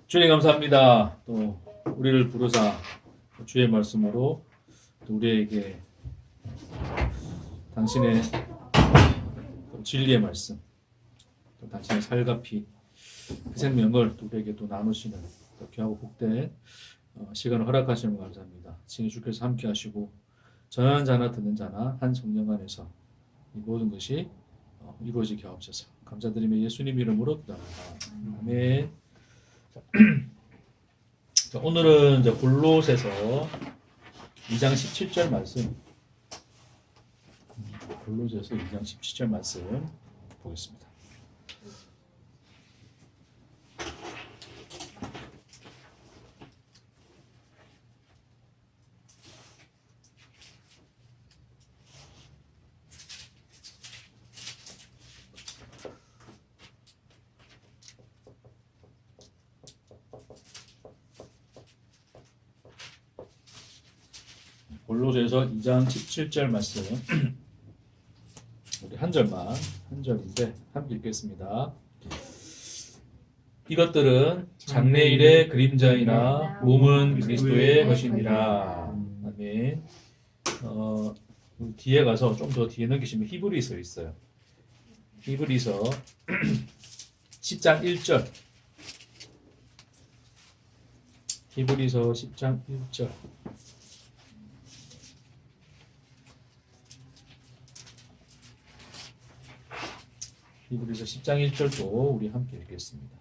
주님 감사합니다. 또 우리를 부르사 주의 말씀으로 또 우리에게 당신의 진리의 말씀, 또 당신의 살갑히 그 생명을 또 우리에게 또 나누시는 또 귀하고 복된 시간을 허락하시는 것 감사합니다. 친히 주께서 함께 하시고 전하는 자나 듣는 자나 한 성령 안에서 이 모든 것이 이루어지게 하옵소서. 감사드리며 예수님 이름으로 기도합니다. 아멘. 자, 오늘은 이제 골로새서 2장 17절 말씀, 골로새서 2장 17절 말씀 보겠습니다. 골로새서 2장 17절 말씀 우리 한 절인데 함께 읽겠습니다. 이것들은 장래일의 그림자이나 몸은 그리스도의 것이니라. 아멘. 뒤에 가서 좀 더 뒤에 넘기시면 히브리서 있어요. 히브리서 10장 1절. 히브리서 10장 1절. 히브리서 10장 1절도 우리 함께 읽겠습니다.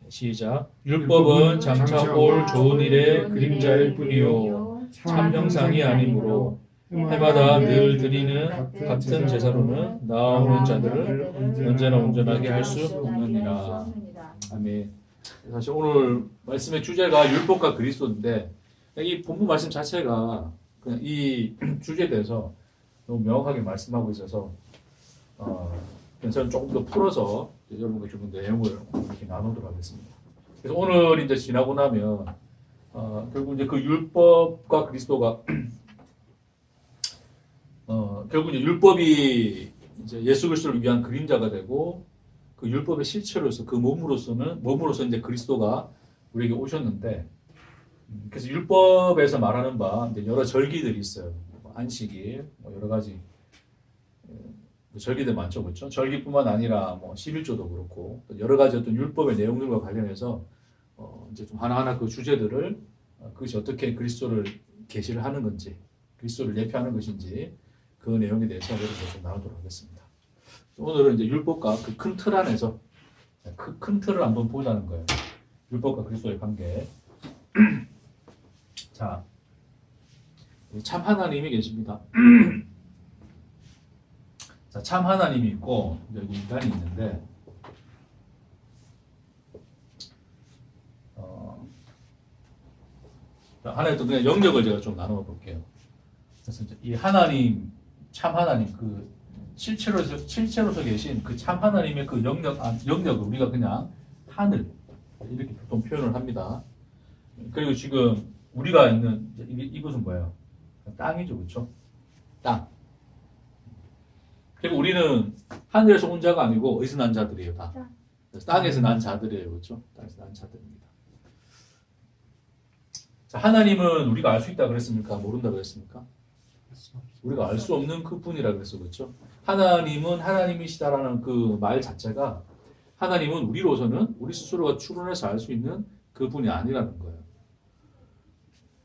시작. 율법은 장차 올 좋은 일의 그림자일 뿐이요 참 형상이 아니므로 해마다 늘 드리는 같은 제사로는 나아오는 자들을 언제나 온전하게 할 수 없느니라. 아멘. 사실 오늘 말씀의 주제가 율법과 그리스도인데 이 본문 말씀 자체가 그냥 이 주제에 대해서 너무 명확하게 말씀하고 있어서 저는 조금 더 풀어서 여러분과 좀 내용을 이렇게 나누도록 하겠습니다. 그래서 오늘 이제 지나고 나면 결국 이제 그 율법과 그리스도가 결국 이제 율법이 이제 예수 그리스도를 위한 그림자가 되고 그 율법의 실체로서 그 몸으로서 이제 그리스도가 우리에게 오셨는데. 그래서 율법에서 말하는 바 이제 여러 절기들이 있어요. 안식일, 여러 가지 절기들 많죠, 그렇죠? 절기뿐만 아니라 뭐 11조도 그렇고 여러 가지 어떤 율법의 내용들과 관련해서 이제 좀 하나하나 그 주제들을 그것이 어떻게 그리스도를 계시를 하는 건지, 그리스도를 예표하는 것인지 그 내용에 대해서 여러분과 좀 나누도록 하겠습니다. 오늘은 이제 율법과 그 큰 틀 안에서 그 큰 틀을 한번 보자는 거예요. 율법과 그리스도의 관계. 자, 참 하나님이 계십니다. 자, 참 하나님이 있고 여기 인간이 있는데 하나의 또 그냥 영역을 제가 좀 나눠 볼게요. 그래서 이 하나님, 참 하나님 그 실체로서 계신 그 참 하나님의 그 영역을 우리가 그냥 하늘 이렇게 보통 표현을 합니다. 그리고 지금 우리가 있는 이곳은 뭐예요? 땅이죠, 그렇죠? 땅. 그리고 우리는 하늘에서 온 자가 아니고 어디서 난 자들이에요, 다. 땅에서 난 자들이에요, 그렇죠? 땅에서 난 자들입니다. 자, 하나님은 우리가 알 수 있다 그랬습니까? 모른다 그랬습니까? 우리가 알 수 없는 그분이라 그랬어, 그렇죠? 하나님은 하나님이시다라는 그 말 자체가 하나님은 우리로서는 우리 스스로가 추론해서 알 수 있는 그분이 아니라는 거예요.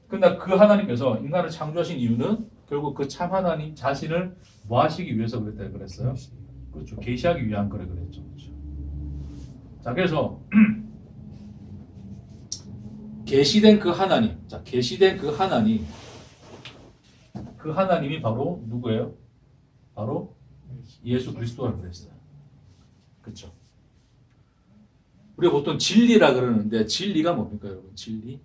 그러나 그 하나님께서 인간을 창조하신 이유는 결국 그 참 하나님 자신을 뭐 하시기 위해서 그랬어요? 그렇죠. 계시하기 위한 거래 그랬죠. 그렇죠. 자, 그래서 계시된 그 하나님, 계시된 그 하나님이 바로 누구예요? 바로 예수 그리스도라고 그랬어요. 그렇죠. 우리가 보통 진리라 그러는데 진리가 뭡니까, 여러분? 진리.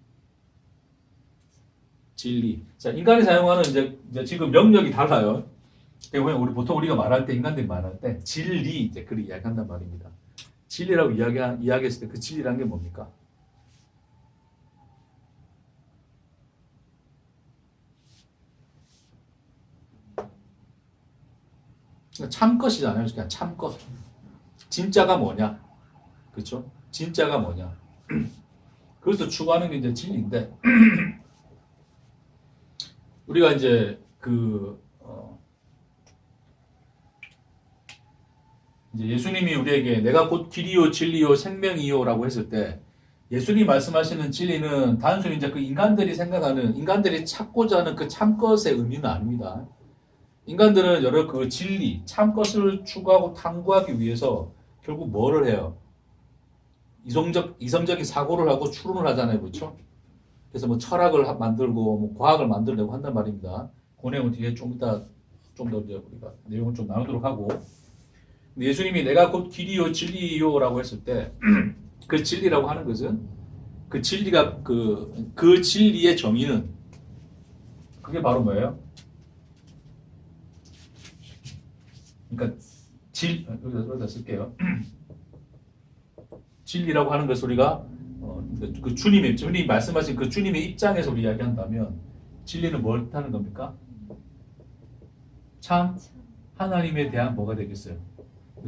자, 인간이 사용하는 이제 지금 영역이 달라요. 우리 보통 우리가 말할 때 인간들이 말할 때 진리 이제 그렇게 이야기한단 말입니다. 진리라고 이야기했을 때 그 진리란 게 뭡니까? 참것이잖아요. 그냥 참것. 진짜가 뭐냐? 그렇죠? 진짜가 뭐냐? 그래서 추구하는 게 이제 진리인데 우리가 이제 이제 예수님이 우리에게 내가 곧 길이요 진리요 생명이요라고 했을 때 예수님 말씀하시는 진리는 단순히 이제 그 인간들이 생각하는 인간들이 찾고자 하는 그 참것의 의미는 아닙니다. 인간들은 여러 그 진리, 참것을 추구하고 탐구하기 위해서 결국 뭐를 해요? 이성적인 사고를 하고 추론을 하잖아요. 그렇죠? 그래서 뭐 철학을 만들고 뭐 과학을 만들려고 한단 말입니다. 그 내용은 뒤에 좀 이따 좀 더 우리가 내용을 좀 나누도록 하고 근데 예수님이 내가 곧 길이요 진리요라고 했을 때 그 진리라고 하는 것은 그 진리가 그 진리의 정의는 그게 바로 뭐예요? 그러니까 여기다 쓸게요. 진리라고 하는 것을 우리가 그 주님이 말씀하신 그 주님의 입장에서 우리 이야기한다면 진리는 뭘 뜻하는 겁니까? 참 하나님에 대한 뭐가 되겠어요?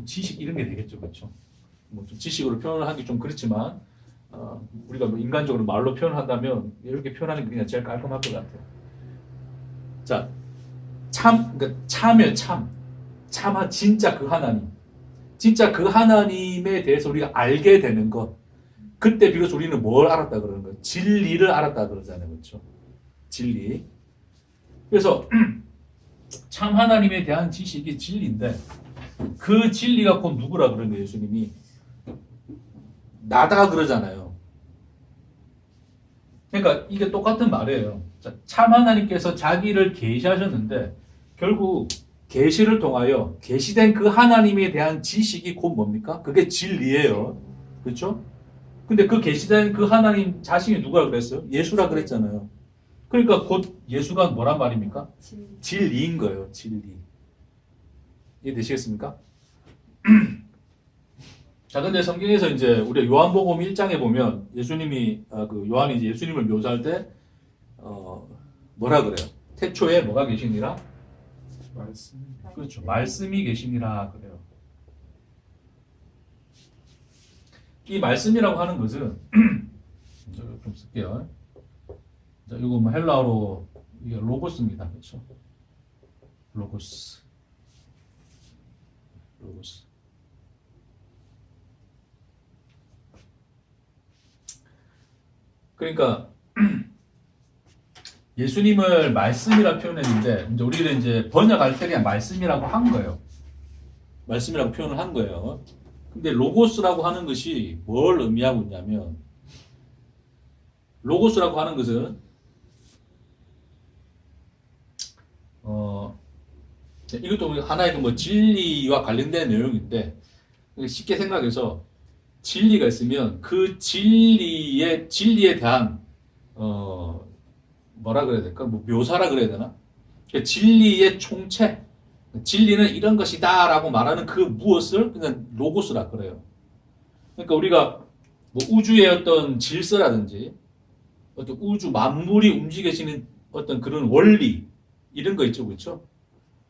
지식 이런 게 되겠죠, 그렇죠? 뭐 좀 지식으로 표현을 하기 좀 그렇지만 우리가 뭐 인간적으로 말로 표현한다면 이렇게 표현하는 게 그냥 제일 깔끔할 것 같아요. 자, 그러니까 참이에요, 참한 진짜 그 하나님. 진짜 그 하나님에 대해서 우리가 알게 되는 것. 그때 비로소 우리는 뭘 알았다 그러는 거예요? 진리를 알았다 그러잖아요. 그렇죠? 진리. 그래서 참 하나님에 대한 지식이 진리인데 그 진리가 곧 누구라 그러는 거예요, 예수님이? 나다 그러잖아요. 그러니까 이게 똑같은 말이에요. 참 하나님께서 자기를 계시하셨는데 결국 계시를 통하여 계시된 그 하나님에 대한 지식이 곧 뭡니까? 그게 진리예요. 그렇죠? 근데 그 계시된 그 하나님 자신이 누가 그랬어요? 예수라 그랬잖아요. 그러니까 곧 예수가 뭐란 말입니까? 진리인 거예요. 진리. 이해되시겠습니까? 자, 근데 성경에서 이제 우리 요한복음 1장에 보면 예수님이 요한이 이제 예수님을 묘사할 때 뭐라 그래요? 태초에 뭐가 계시니라? 말씀. 그렇죠. 말씀이 계시니라 그래요. 이 말씀이라고 하는 것은 좀 쓸게요. 자, 이거 뭐 헬라어로 이게 로고스입니다. 그렇죠? 로고스. 그러니까 예수님을 말씀이라 표현했는데 이제 우리는 이제 번역할 때 그냥 말씀이라고 한 거예요. 말씀이라고 표현을 한 거예요. 근데 로고스라고 하는 것이 뭘 의미하고 있냐면 로고스라고 하는 것은 이것도 하나의 뭐 진리와 관련된 내용인데 쉽게 생각해서 진리가 있으면 그 진리에 대한 뭐라 그래야 될까? 뭐 묘사라 그래야 되나? 진리의 총체, 진리는 이런 것이다라고 말하는 그 무엇을 그냥 로고스라 그래요. 그러니까 우리가 뭐 우주의 어떤 질서라든지 어떤 우주 만물이 움직여지는 어떤 그런 원리 이런 거 있죠, 그렇죠?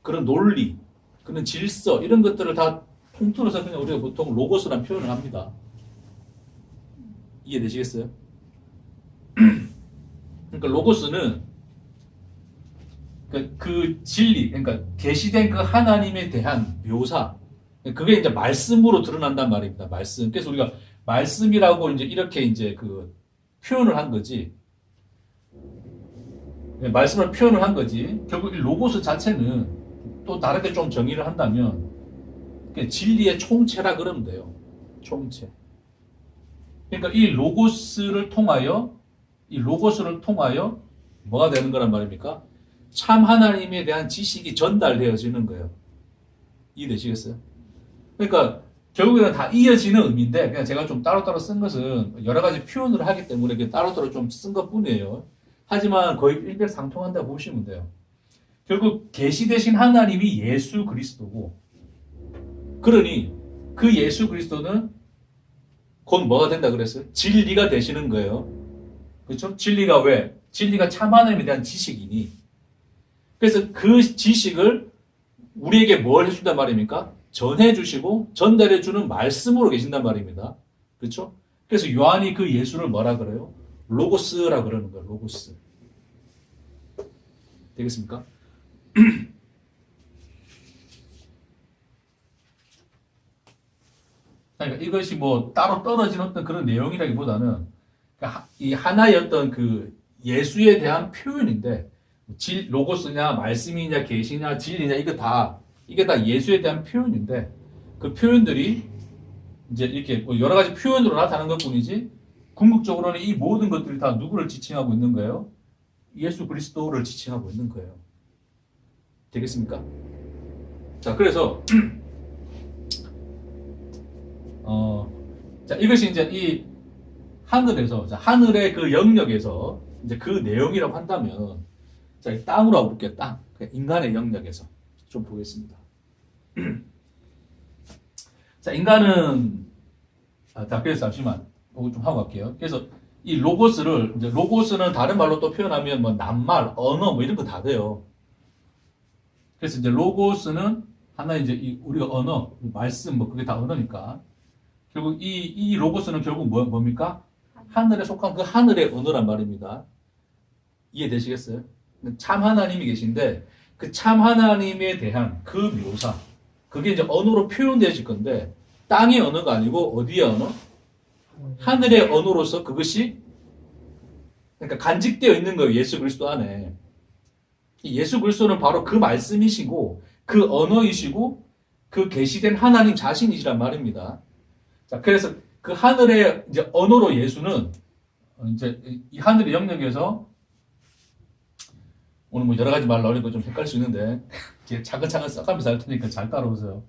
그런 논리, 그런 질서 이런 것들을 다 통틀어서 그냥 우리가 보통 로고스라는 표현을 합니다. 이해되시겠어요? 그러니까 로고스는 그 진리, 그러니까 계시된 그 하나님에 대한 묘사, 그게 이제 말씀으로 드러난단 말입니다. 말씀. 그래서 우리가 말씀이라고 이제 이렇게 이제 그 표현을 한 거지. 말씀을 표현을 한 거지. 결국 이 로고스 자체는 또 다르게 좀 정의를 한다면 진리의 총체라 그러면 돼요. 총체. 그러니까 이 로고스를 통하여 뭐가 되는 거란 말입니까? 참 하나님에 대한 지식이 전달되어지는 거예요. 이해되시겠어요? 그러니까 결국에는 다 이어지는 의미인데 그냥 제가 좀 따로따로 쓴 것은 여러 가지 표현을 하기 때문에 이렇게 따로따로 좀 쓴 것뿐이에요. 하지만 거의 일맥상통한다고 보시면 돼요. 결국 계시되신 하나님이 예수 그리스도고 그러니 그 예수 그리스도는 곧 뭐가 된다 그랬어요? 진리가 되시는 거예요. 그렇죠? 진리가 왜? 진리가 참 하나님에 대한 지식이니. 그래서 그 지식을 우리에게 뭘 해준단 말입니까? 전해주시고 전달해주는 말씀으로 계신단 말입니다. 그렇죠? 그래서 요한이 그 예수를 뭐라 그래요? 로고스라 그러는 거예요. 로고스. 되겠습니까? 그러니까 이것이 뭐 따로 떨어진 어떤 그런 내용이라기보다는 이 하나의 어떤 그 예수에 대한 표현인데 로고스냐 말씀이냐 계시냐 진리냐 이게 다 예수에 대한 표현인데 그 표현들이 이제 이렇게 뭐 여러 가지 표현으로 나타나는 것뿐이지 궁극적으로는 이 모든 것들이 다 누구를 지칭하고 있는 거예요? 예수 그리스도를 지칭하고 있는 거예요. 되겠습니까? 자, 그래서 자, 이것이 이제 이 하늘에서, 자, 하늘의 그 영역에서 이제 그 내용이라고 한다면, 자, 땅으로 와볼게요. 땅. 인간의 영역에서 좀 보겠습니다. 자, 인간은, 자, 그래서 잠시만, 좀 하고 갈게요. 그래서 이 로고스를, 이제 로고스는 다른 말로 또 표현하면 뭐 낱말, 언어, 뭐 이런 거 다 돼요. 그래서 이제 로고스는 하나 이제 우리가 언어, 말씀, 뭐 그게 다 언어니까. 결국 이 로고스는 결국 뭡니까? 하늘에 속한 그 하늘의 언어란 말입니다. 이해되시겠어요? 참 하나님이 계신데 그 참 하나님에 대한 그 묘사 그게 이제 언어로 표현되어질 건데 땅의 언어가 아니고 어디의 언어? 하늘의 언어로서 그것이 그러니까 간직되어 있는 거예요. 예수 그리스도 안에. 예수 그리스도는 바로 그 말씀이시고 그 언어이시고 그 계시된 하나님 자신이시란 말입니다. 자, 그래서 그 하늘의 이제 언어로 예수는 이제 이 하늘의 영역에서 오늘 뭐 여러 가지 말 나오니까 좀 헷갈릴 수 있는데 차근차근 써가면서 할 테니까 잘 따라오세요.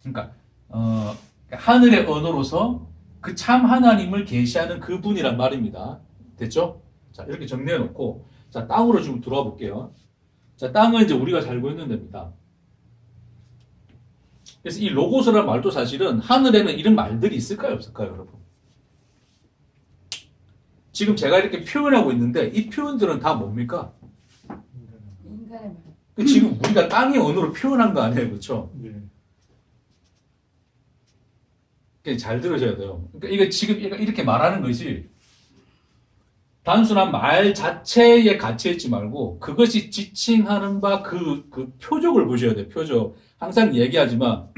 그러니까 하늘의 언어로서 그 참 하나님을 계시하는 그분이란 말입니다. 됐죠? 자, 이렇게 정리해 놓고 자, 땅으로 좀 들어와 볼게요. 자, 땅은 이제 우리가 살고 있는 데입니다. 그래서 이 로고스라는 말도 사실은 하늘에는 이런 말들이 있을까요? 없을까요, 여러분? 지금 제가 이렇게 표현하고 있는데 이 표현들은 다 뭡니까? 인간의 말. 지금 우리가 땅의 언어로 표현한 거 아니에요, 그렇죠? 잘 들으셔야 돼요. 그러니까 이게 지금 이렇게 말하는 것이 단순한 말 자체에 갇혀 있지 말고 그것이 지칭하는 바 그 표적을 보셔야 돼요. 표적. 항상 얘기하지만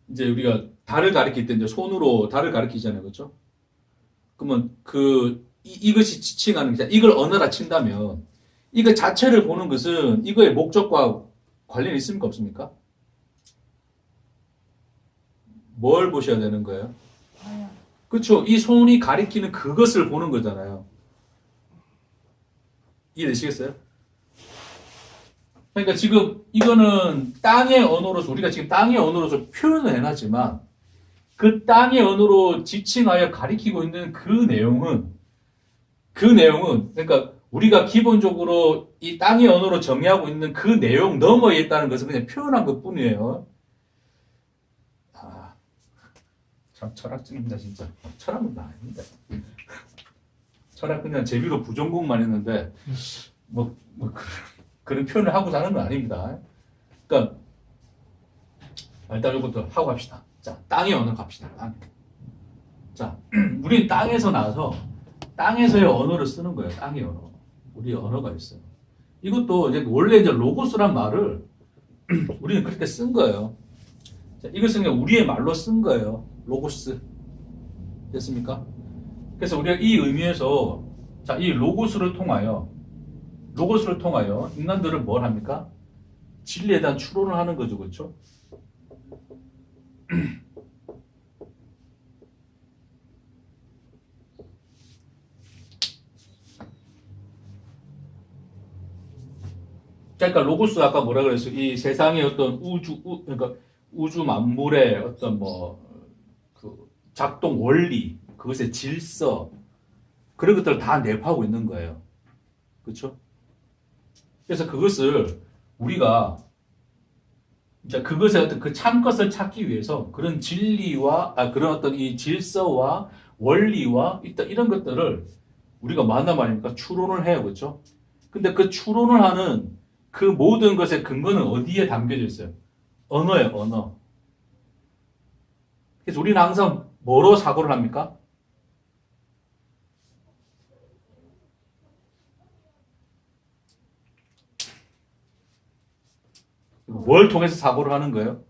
이제 우리가 달을 가리킬 때 이제 손으로 달을 가리키잖아요, 그렇죠? 그러면 이것이 지칭하는 게 이걸 언어라 친다면 이거 자체를 보는 것은 이거의 목적과 관련이 있습니까, 없습니까? 뭘 보셔야 되는 거예요? 그렇죠. 이 손이 가리키는 그것을 보는 거잖아요. 이해되시겠어요? 그러니까 지금 이거는 땅의 언어로서 우리가 지금 땅의 언어로서 표현을 해놨지만 그 땅의 언어로 지칭하여 가리키고 있는 그 내용은 그러니까 우리가 기본적으로 이 땅의 언어로 정의하고 있는 그 내용 너머에 있다는 것을 그냥 표현한 것 뿐이에요. 참 철학적입니다, 진짜. 철학은 아닙니다. 철학 그냥 재미로 부전공만 했는데 그런 표현을 하고 사는 건 아닙니다. 그러니까 일단 이것부터 하고 갑시다. 자, 땅의 언어 갑시다. 땅. 자, 우리 땅에서 나서 땅에서의 언어를 쓰는 거예요. 땅의 언어. 우리 언어가 있어요. 이것도 이제 원래 이제 로고스란 말을 우리는 그렇게 쓴 거예요. 자, 이것은 그냥 우리의 말로 쓴 거예요. 로고스. 됐습니까? 그래서 우리가 이 의미에서 자, 이 로고스를 통하여 인간들은 뭘 합니까? 진리에 대한 추론을 하는 거죠. 그렇죠? 그러니까 로고스 아까 뭐라 그랬어요? 이 세상의 어떤 그러니까 우주 만물의 어떤 그 작동 원리, 그것의 질서, 그런 것들을 다 내포하고 있는 거예요. 그렇죠? 그래서 그것을 우리가 이제 그것의 어떤 그 참 것을 찾기 위해서 그런 진리와 그런 어떤 이 질서와 원리와 이런 것들을 우리가 만나 말입니까? 추론을 해요. 그렇죠? 근데 그 추론을 하는 그 모든 것의 근거는 어디에 담겨져 있어요? 언어예요, 언어. 그래서 우리는 항상 뭐로 사고를 합니까? 뭘 통해서 사고를 하는 거예요?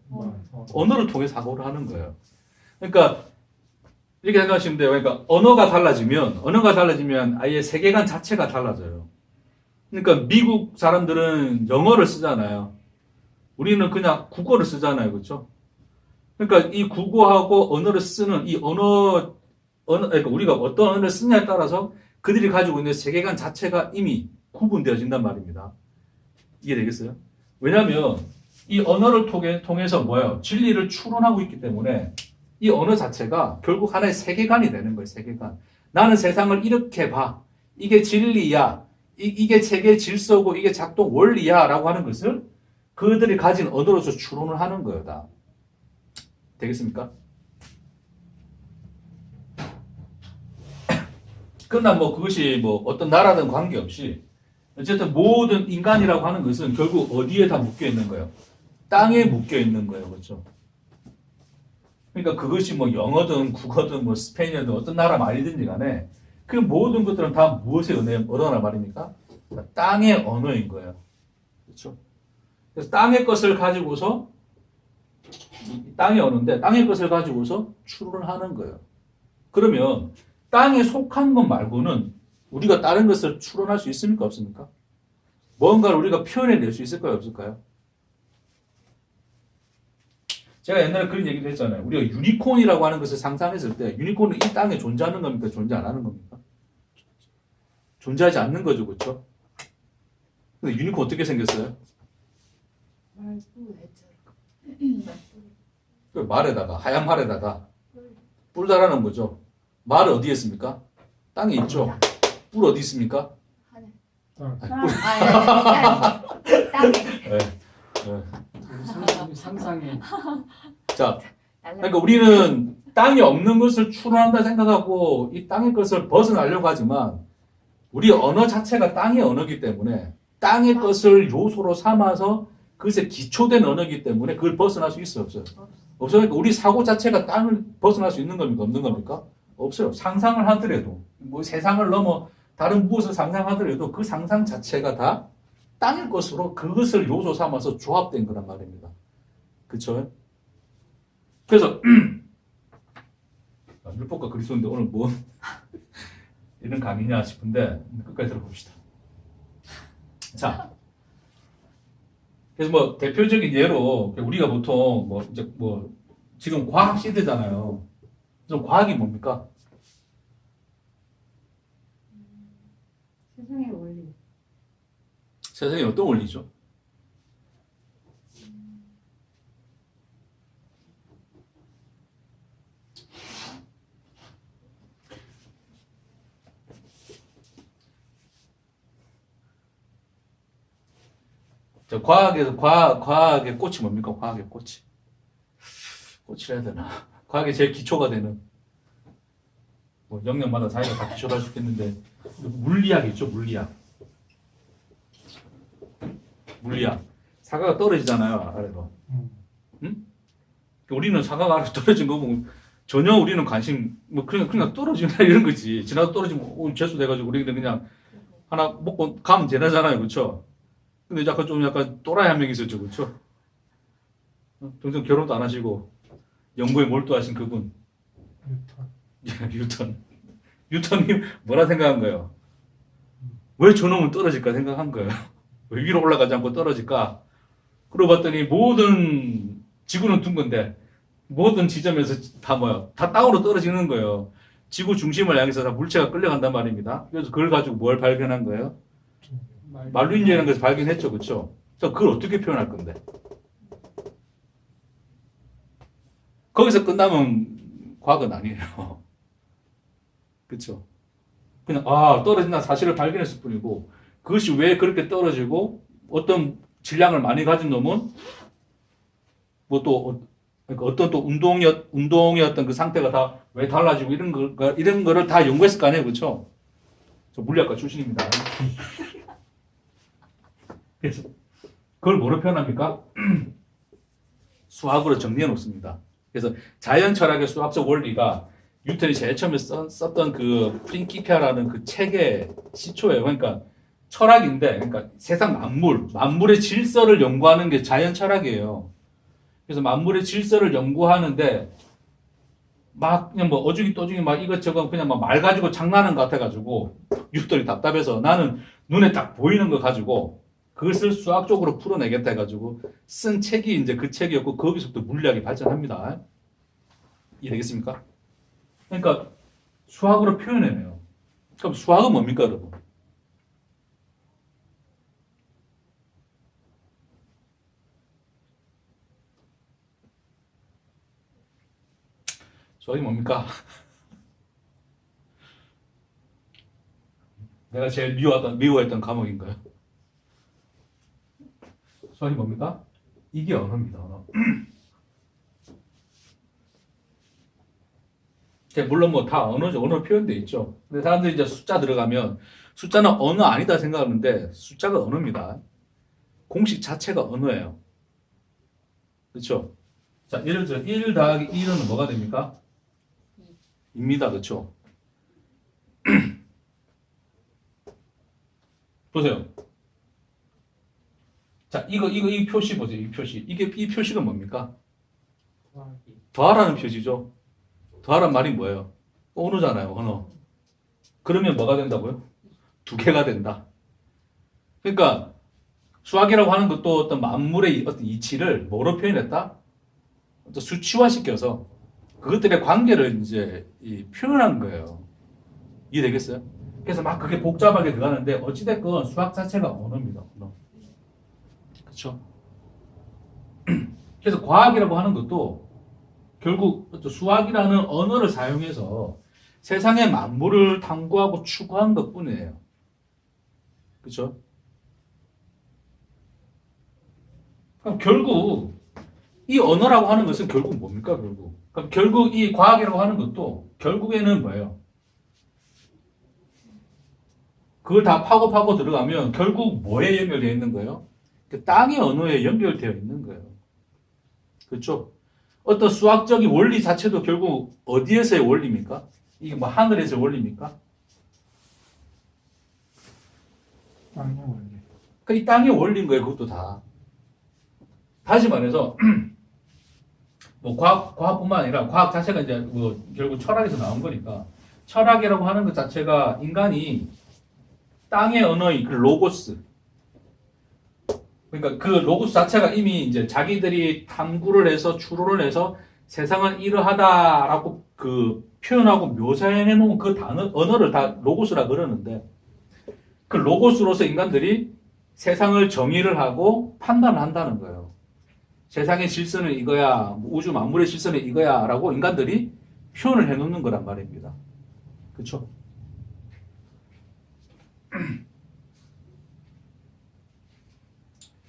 언어를 통해서 사고를 하는 거예요. 그러니까 이렇게 생각하시면 돼요. 그러니까 언어가 달라지면 아예 세계관 자체가 달라져요. 그러니까 미국 사람들은 영어를 쓰잖아요. 우리는 그냥 국어를 쓰잖아요. 그렇죠? 그러니까 이 국어하고 언어를 쓰는 이 그러니까 우리가 어떤 언어를 쓰냐에 따라서 그들이 가지고 있는 세계관 자체가 이미 구분되어진단 말입니다. 이해되겠어요? 왜냐하면 이 언어를 통해서 뭐예요? 진리를 추론하고 있기 때문에 이 언어 자체가 결국 하나의 세계관이 되는 거예요. 세계관. 나는 세상을 이렇게 봐. 이게 진리야. 이게 세계 질서고 이게 작동 원리야 라고 하는 것을 그들이 가진 언어로서 추론을 하는 거예요. 다. 되겠습니까? 그러나 뭐 그것이 뭐 어떤 나라든 관계없이 어쨌든 모든 인간이라고 하는 것은 결국 어디에 다 묶여 있는 거예요? 땅에 묶여 있는 거예요. 그렇죠? 그러니까 그것이 뭐 영어든 국어든 뭐 스페인어든 어떤 나라 말이든지 간에 그 모든 것들은 다 무엇의 언어나 말입니까? 땅의 언어인 거예요. 그렇죠? 그래서 땅의 것을 가지고서 땅의 언어인데 땅의 것을 가지고서 추론을 하는 거예요. 그러면 땅에 속한 것 말고는 우리가 다른 것을 추론할 수 있습니까? 없습니까? 뭔가를 우리가 표현해낼 수 있을까요? 없을까요? 제가 옛날에 그런 얘기도 했잖아요. 우리가 유니콘이라고 하는 것을 상상했을 때 유니콘은 이 땅에 존재하는 겁니까? 존재 안 하는 겁니까? 존재하지 않는 거죠. 그렇죠? 근데 유니콘 어떻게 생겼어요? 말에다가 하얀 말에다가 뿔 달아놓은 거죠. 말 어디에 있습니까? 땅에 있죠. 뿔 어디 있습니까? 땅에. 네. 상상에 자, 그러니까 우리는 땅이 없는 것을 추론한다 생각하고 이 땅의 것을 벗어나려고 하지만 우리 언어 자체가 땅의 언어이기 때문에 땅의 것을 요소로 삼아서 그것에 기초된 언어이기 때문에 그걸 벗어날 수 있어요? 없어요? 없어요. 그러니까 우리 사고 자체가 땅을 벗어날 수 있는 겁니까? 없는 겁니까? 없어요. 상상을 하더라도 뭐 세상을 넘어 다른 무엇을 상상하더라도 그 상상 자체가 다 땅의 것으로 그것을 요소 삼아서 조합된 거란 말입니다. 그렇죠? 그래서 율법과 그리스도인데 오늘 뭐 이런 강의냐 싶은데 끝까지 들어봅시다. 자, 그래서 뭐 대표적인 예로 우리가 보통 뭐 이제 뭐 지금 과학 시대잖아요. 그럼 과학이 뭡니까? 세상의 원리. 세상에 어떤 원리죠? 자, 과학의 꽃이 뭡니까? 과학의 꽃이. 꽃이라 해야 되나? 과학의 제일 기초가 되는. 뭐, 영역마다 자기가 다 기초를 할 수 있겠는데, 물리학이 있죠, 물리학. 물리학. 사과가 떨어지잖아요, 아래로. 응? 우리는 사과가 아래로 떨어진 거 보면 전혀 우리는 관심, 뭐, 그냥 떨어지나 이런 거지. 지나도 떨어지면, 재수돼가지고 우리는 그냥 하나 먹고 가면 되나잖아요, 그쵸? 근데 약간 또라이 한 명 있었죠, 그렇죠? 동생 결혼도 안 하시고 연구에 몰두하신 그분, 뉴턴이 뭐라 생각한 거예요? 왜 저놈은 떨어질까 생각한 거예요. 왜 위로 올라가지 않고 떨어질까? 그러고 봤더니 모든 지구는 둥근데 모든 지점에서 다 땅으로 떨어지는 거예요. 지구 중심을 향해서 다 물체가 끌려간단 말입니다. 그래서 그걸 가지고 뭘 발견한 거예요? 만류인이라는 것을 발견했죠, 그렇죠? 그래서 그걸 어떻게 표현할 건데? 거기서 끝나면 과학은 아니에요, 그렇죠? 그냥 떨어진다는 사실을 발견했을 뿐이고 그것이 왜 그렇게 떨어지고 어떤 질량을 많이 가진 놈은 뭐 또 그러니까 어떤 또 운동의 어떤 그 상태가 다 왜 달라지고 이런 거를 다 연구했을 거 아니에요, 그렇죠? 저 물리학과 출신입니다. 그래서 그걸 뭐로 표현합니까? 수학으로 정리해 놓습니다. 그래서 자연 철학의 수학적 원리가 뉴턴이 제일 처음에 썼던 그 프린키피아라는 그 책의 시초예요. 그러니까 철학인데, 그러니까 세상 만물의 질서를 연구하는 게 자연 철학이에요. 그래서 만물의 질서를 연구하는데 막 그냥 뭐 어중이 떠중이 막 이것저것 그냥 막 말 가지고 장난하는 것 같아가지고 뉴턴이 답답해서 나는 눈에 딱 보이는 거 가지고 그것을 수학적으로 풀어내겠다 해가지고 쓴 책이 이제 그 책이었고 거기서부터 물리학이 발전합니다. 이해되겠습니까? 그러니까 수학으로 표현해내요. 그럼 수학은 뭡니까, 여러분? 수학이 뭡니까? 내가 제일 미워했던 과목인가요? 수학이 뭡니까? 이게 언어입니다, 언어. 물론 뭐 다 언어죠. 언어 표현돼 있죠. 근데 사람들이 이제 숫자 들어가면 숫자는 언어 아니다 생각하는데 숫자가 언어입니다. 공식 자체가 언어예요. 그렇죠? 자, 예를 들어 1 더하기 1은 뭐가 됩니까? 입니다. 그렇죠? 보세요. 자, 이 표시 보세요. 이 표시. 이 표시가 뭡니까? 더하라는 표시죠. 더하란 말이 뭐예요? 언어잖아요, 언어. 그러면 뭐가 된다고요? 두 개가 된다. 그러니까 수학이라고 하는 것도 어떤 만물의 어떤 이치를 뭐로 표현했다? 어떤 수치화시켜서 그것들의 관계를 이제 표현한 거예요. 이해되겠어요? 그래서 막 그게 복잡하게 들어가는데 어찌됐건 수학 자체가 언어입니다. 언어. 그렇죠? 그래서 과학이라고 하는 것도 결국 수학이라는 언어를 사용해서 세상의 만물을 탐구하고 추구한 것뿐이에요. 그렇죠? 그럼 결국 이 언어라고 하는 것은 결국 뭡니까? 그럼 결국 이 과학이라고 하는 것도 결국에는 뭐예요? 그걸 다 파고 들어가면 결국 뭐에 연결되어 있는 거예요? 그 땅의 언어에 연결되어 있는 거예요. 그렇죠? 어떤 수학적인 원리 자체도 결국 어디에서의 원리입니까? 이게 뭐 하늘에서의 원리입니까? 땅의 원리. 그러니까 이 땅의 원리인 거예요. 그것도 다. 다시 말해서 뭐 과학뿐만 아니라 과학 자체가 이제 뭐 결국 철학에서 나온 거니까 철학이라고 하는 것 자체가 인간이 땅의 언어인 그 로고스, 그러니까 그 로고스 자체가 이미 이제 자기들이 탐구를 해서 추론을 해서 세상은 이러하다라고 그 표현하고 묘사해 놓은 그 단어 언어를 다 로고스라 그러는데 그 로고스로서 인간들이 세상을 정의를 하고 판단을 한다는 거예요. 세상의 질서는 이거야, 우주 만물의 질서는 이거야라고 인간들이 표현을 해놓는 거란 말입니다. 그렇죠?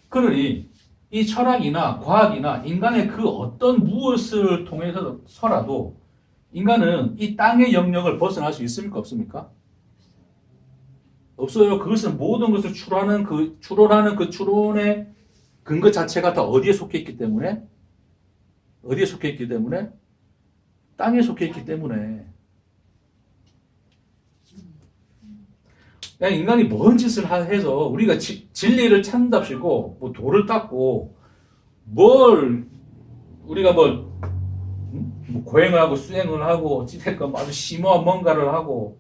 그러니 이 철학이나 과학이나 인간의 그 어떤 무엇을 통해서라도 인간은 이 땅의 영역을 벗어날 수 있습니까? 없습니까? 없어요. 그것은 모든 것을 추론하는 그 추론의 근거 자체가 다 어디에 속해 있기 때문에 땅에 속해 있기 때문에 그냥 인간이 뭔 짓을 해서 우리가 진리를 찾는답시고 뭐 돌을 닦고 뭘 우리가 뭐 고행을 하고 수행을 하고 어찌됐건 아주 심오한 뭔가를 하고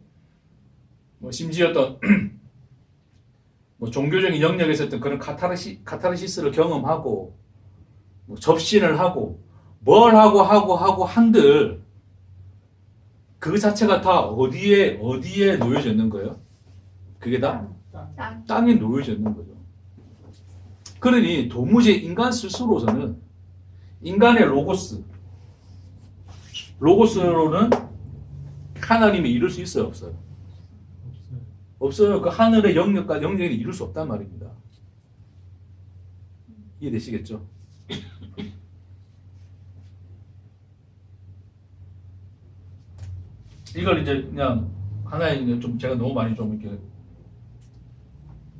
뭐 심지어 어떤 뭐 종교적인 영역에서 어떤 그런 카타르시스를 경험하고 뭐 접신을 하고 뭘 하고 한들 그 자체가 다 어디에 놓여져 있는 거예요? 그게 다 땅에 놓여져 있는 거죠. 그러니 도무지 인간 스스로서는 인간의 로고스로는 하나님이 이룰 수 있어요, 없어요? 없어요. 그 하늘의 영역과 영역을 이룰 수 없단 말입니다. 이해되시겠죠? 이걸 이제 그냥 하나의 좀 제가 너무 많이 좀 이렇게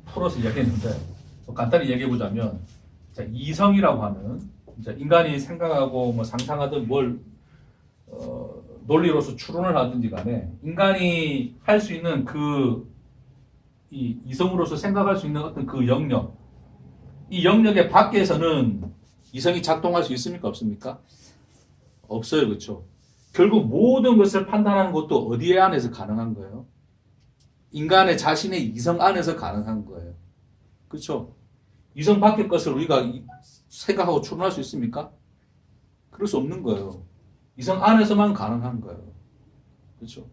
풀어서 이야기했는데 간단히 얘기해 보자면 자, 이성이라고 하는 자, 인간이 생각하고 뭐 상상하든 뭘 논리로서 추론을 하든지 간에 인간이 할 수 있는 이 이성으로서 생각할 수 있는 어떤 그 영역, 이 영역의 밖에서는 이성이 작동할 수 있습니까? 없습니까? 없어요. 그렇죠? 결국 모든 것을 판단하는 것도 어디에 안에서 가능한 거예요? 인간의 자신의 이성 안에서 가능한 거예요. 그렇죠? 이성 밖의 것을 우리가 생각하고 추론할 수 있습니까? 그럴 수 없는 거예요. 이성 안에서만 가능한 거예요. 그렇죠?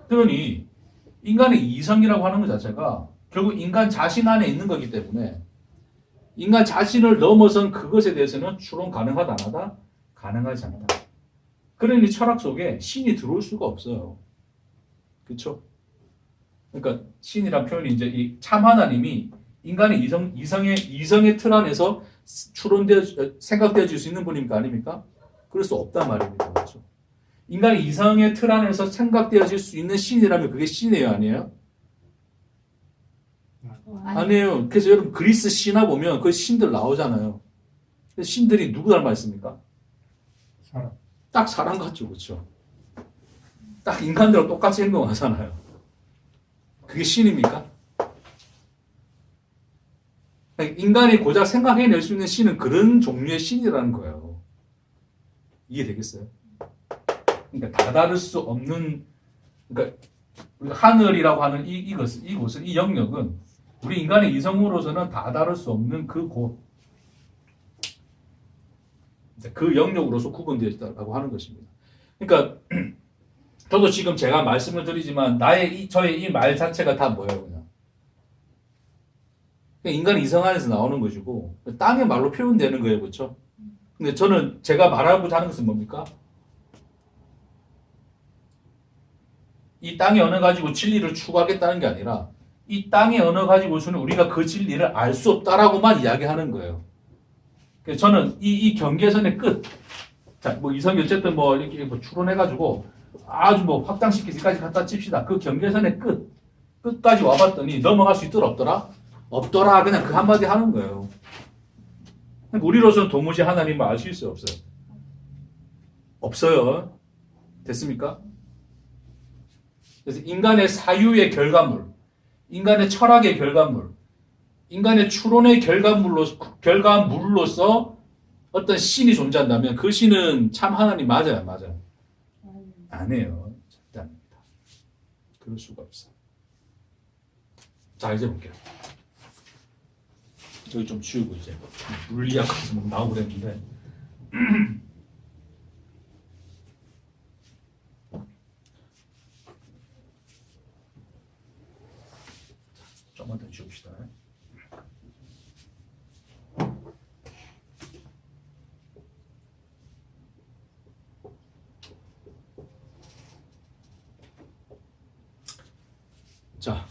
그러니 인간의 이성이라고 하는 것 자체가 결국 인간 자신 안에 있는 거기 때문에 인간 자신을 넘어선 그것에 대해서는 추론 가능하다 안 하다? 가능하지 않다. 그러니 철학 속에 신이 들어올 수가 없어요. 그렇죠? 그러니까 신이란 표현이 이제 이 참 하나님이 인간의 이성의 틀 안에서 생각되어질 수 있는 분입니까? 아닙니까? 그럴 수 없단 말입니다. 그렇죠? 인간의 이성의 틀 안에서 생각되어질 수 있는 신이라면 그게 신이에요? 아니에요? 아니에요. 그래서 여러분 그리스 신화 보면 그 신들 나오잖아요. 신들이 누구 닮아 있습니까? 사람. 딱 사람 같죠. 그렇죠? 딱 인간들하고 똑같이 행동하잖아요. 그게 신입니까? 인간이 고작 생각해낼 수 있는 신은 그런 종류의 신이라는 거예요. 이해되겠어요? 그러니까 다다를 수 없는, 그러니까 우리가 하늘이라고 하는 이곳은, 이 영역은 우리 인간의 이성으로서는 다다를 수 없는 그 영역으로서 구분되어 있다고 하는 것입니다. 그러니까 저도 지금 제가 말씀을 드리지만 저의 이 말 자체가 다 뭐예요, 그냥. 인간의 이성 안에서 나오는 것이고 땅의 말로 표현되는 거예요, 그렇죠? 근데 저는 제가 말하고자 하는 것은 뭡니까? 이 땅의 언어 가지고 진리를 추구하겠다는 게 아니라 이 땅의 언어 가지고서는 우리가 그 진리를 알 수 없다라고만 이야기하는 거예요. 그래서 저는 이 경계선의 끝, 자, 뭐 이성이 어쨌든 뭐 이렇게 뭐 추론해가지고 아주 뭐 확장시키기까지 갖다 칩시다. 그 경계선의 끝까지 와봤더니 넘어갈 수 있더라 없더라? 없더라. 그냥 그 한마디 하는 거예요. 우리로서는 도무지 하나님을 알 수 있어요? 없어요? 없어요. 됐습니까? 그래서 인간의 사유의 결과물, 인간의 철학의 결과물, 인간의 추론의 결과물로서 어떤 신이 존재한다면 그 신은 참 하나님 맞아요? 맞아요? 아니에요. 절대 아닙니다. 그럴 수가 없어요. 자, 이제 볼게요. 저기 좀 치우고 이제 물리학 같은 거 나오고 그랬는데 조금만 더 치웁시다. 자,